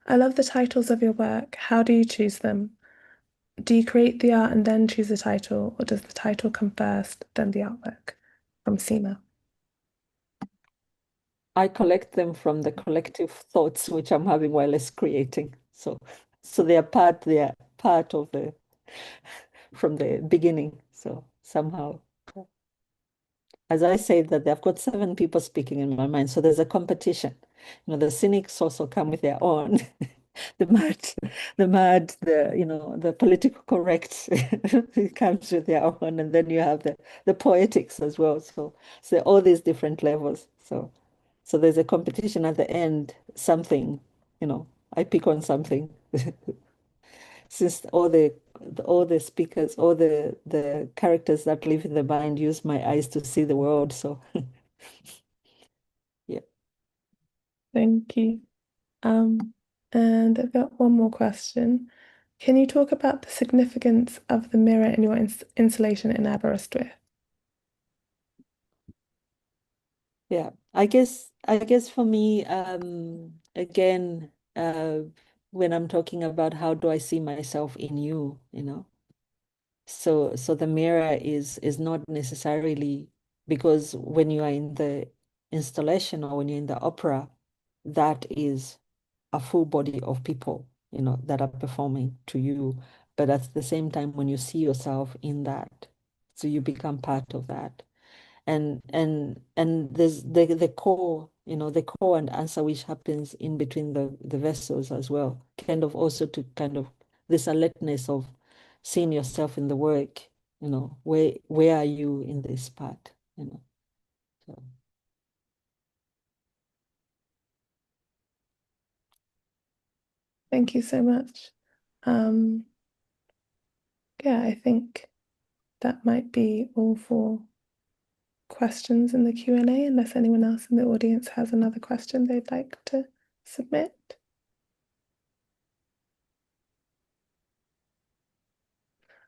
I love the titles of your work. How do you choose them? Do you create the art and then choose the title, or does the title come first, then the artwork? From Seema. I collect them from the collective thoughts which I'm having while it's creating. So they are part of the from the beginning. So somehow, as I say that they've got 7 people speaking in my mind, so there's a competition. The cynics also come with their own. The mad, the political correct it comes with their own, and then you have the poetics as well. So all these different levels. So there's a competition at the end. Something, I pick on something. Since all the speakers, all the characters that live in the mind use my eyes to see the world. So yeah. Thank you. And I've got one more question. Can you talk about the significance of the mirror in your installation in Aberystwyth? Yeah, I guess for me, again, when I'm talking about how do I see myself in you, so the mirror is not necessarily, because when you are in the installation or when you're in the opera, that is a full body of people, that are performing to you. But at the same time, when you see yourself in that, so you become part of that. And there's the core, the core and answer which happens in between the vessels as well, kind of also to kind of this alertness of seeing yourself in the work, where are you in this part, so. Thank you so much. Yeah, I think that might be all for questions in the Q&A, unless anyone else in the audience has another question they'd like to submit.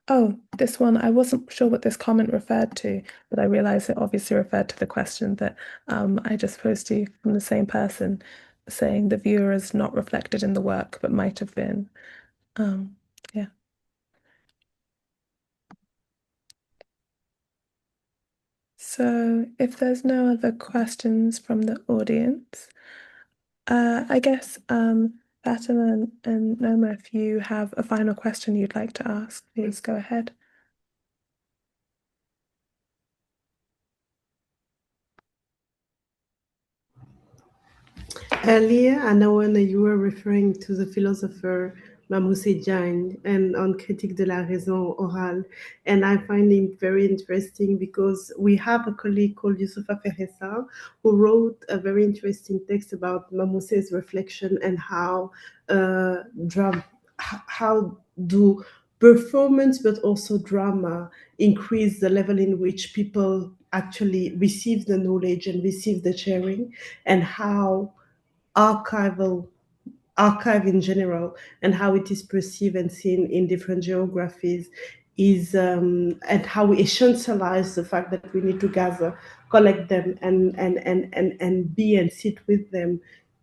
Oh, this one, I wasn't sure what this comment referred to, but I realized it obviously referred to the question that I just posed to you from the same person, saying the viewer is not reflected in the work, but might have been. Yeah. So if there's no other questions from the audience, I guess Fatima and Nneoma, if you have a final question you'd like to ask, please go ahead. Earlier, Anawana, you were referring to the philosopher Mamoussé Diagne and on Critique de la Raison Orale. And I find it very interesting because we have a colleague called Youssoufa Ferressa who wrote a very interesting text about Mamoussé's reflection and how how do performance but also drama increase the level in which people actually receive the knowledge and receive the sharing, and how archive in general and how it is perceived and seen in different geographies is and how we essentialize the fact that we need to gather, collect them, and be and sit with them.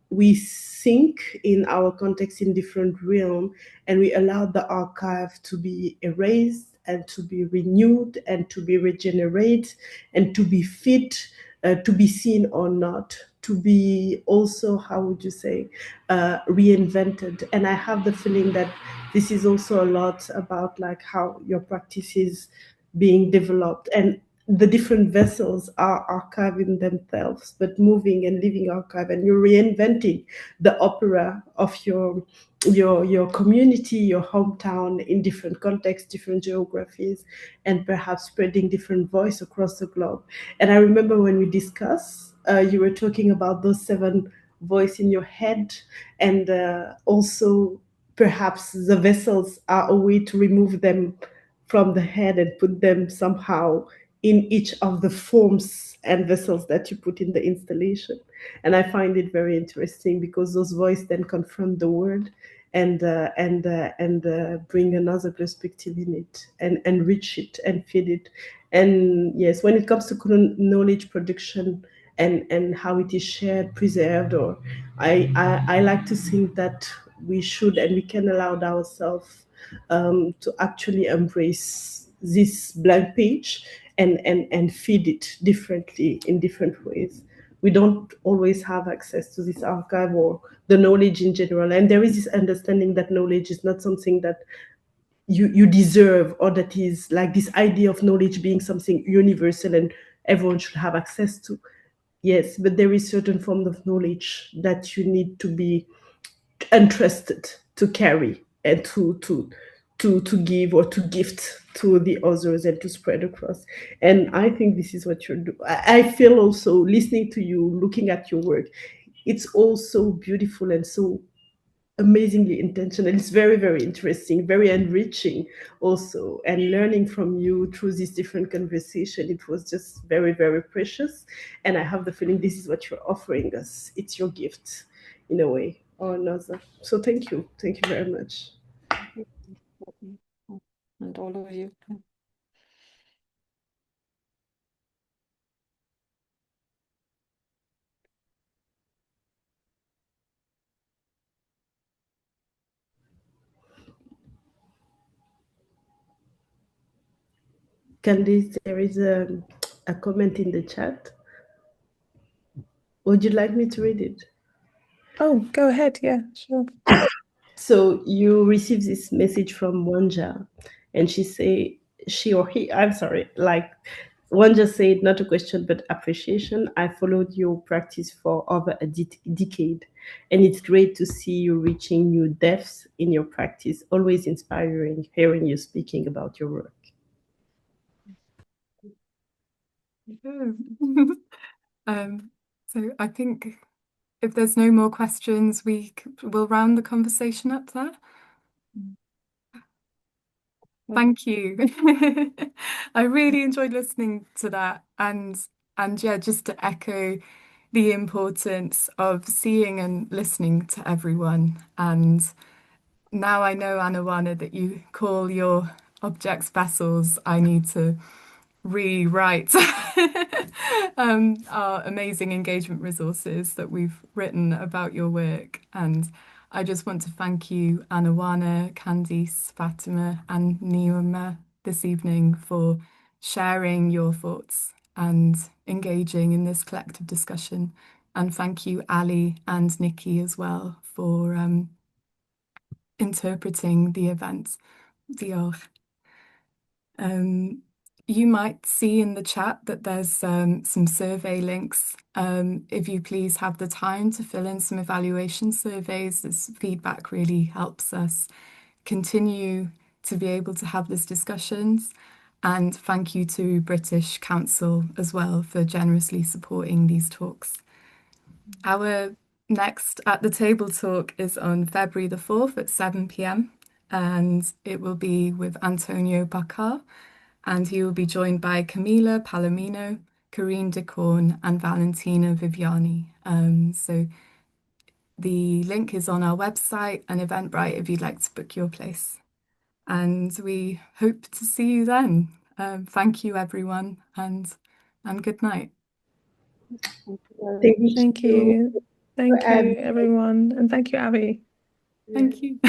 We think in our context in different realm, and we allow the archive to be erased and to be renewed and to be regenerated and to be fit, to be seen or not, to be also, how would you say, reinvented. And I have the feeling that this is also a lot about like how your practice is being developed, and the different vessels are archiving themselves, but moving and living archive, and you're reinventing the opera of your community, your hometown, in different contexts, different geographies, and perhaps spreading different voice across the globe. And I remember when we discussed, you were talking about those 7 voice in your head, and also perhaps the vessels are a way to remove them from the head and put them somehow in each of the forms and vessels that you put in the installation. And I find it very interesting because those voices then confront the word and bring another perspective in it and enrich it and feed it. And yes, when it comes to knowledge production and how it is shared, preserved, or I like to think that we should and we can allow ourselves to actually embrace this blank page and feed it differently in different ways. We don't always have access to this archive or the knowledge in general. And there is this understanding that knowledge is not something that you deserve, or that is like this idea of knowledge being something universal and everyone should have access to. Yes, but there is certain form of knowledge that you need to be entrusted to carry and to give or to gift to the others and to spread across. And I think this is what you're doing. I feel also listening to you, looking at your work, it's all so beautiful and so amazingly intentional. It's very, very interesting, very enriching also. And learning from you through this different conversation, it was just very, very precious. And I have the feeling this is what you're offering us. It's your gift in a way or another. So thank you. Thank you very much. And all of you. Candice, there is a comment in the chat. Would you like me to read it? Oh, go ahead. Yeah, sure. So you receive this message from Wanja, and she or he, I'm sorry, like Wanja said, not a question, but appreciation. I followed your practice for over a decade, and it's great to see you reaching new depths in your practice. Always inspiring hearing you speaking about your work. So I think if there's no more questions, we'll round the conversation up there. Thank you. I really enjoyed listening to that, and yeah, just to echo the importance of seeing and listening to everyone. And now I know, Anawana, that you call your objects vessels. I need to rewrite our amazing engagement resources that we've written about your work. And I just want to thank you, Anawana, Kandace, Fatima, and Nneoma this evening for sharing your thoughts and engaging in this collective discussion. And thank you, Ali and Nikki, as well, for interpreting the event. Diolch. You might see in the chat that there's some survey links. If you please have the time to fill in some evaluation surveys, this feedback really helps us continue to be able to have these discussions. And thank you to British Council as well for generously supporting these talks. Our next At the Table talk is on February the 4th at 7 p.m. and it will be with Antonio Bacar, and he will be joined by Camila Palomino, Corinne DeCorn, and Valentina Viviani. So the link is on our website and Eventbrite if you'd like to book your place. And we hope to see you then. Thank you, everyone, and good night. Thank you. Thank you, everyone. And thank you, Abby. Thank you.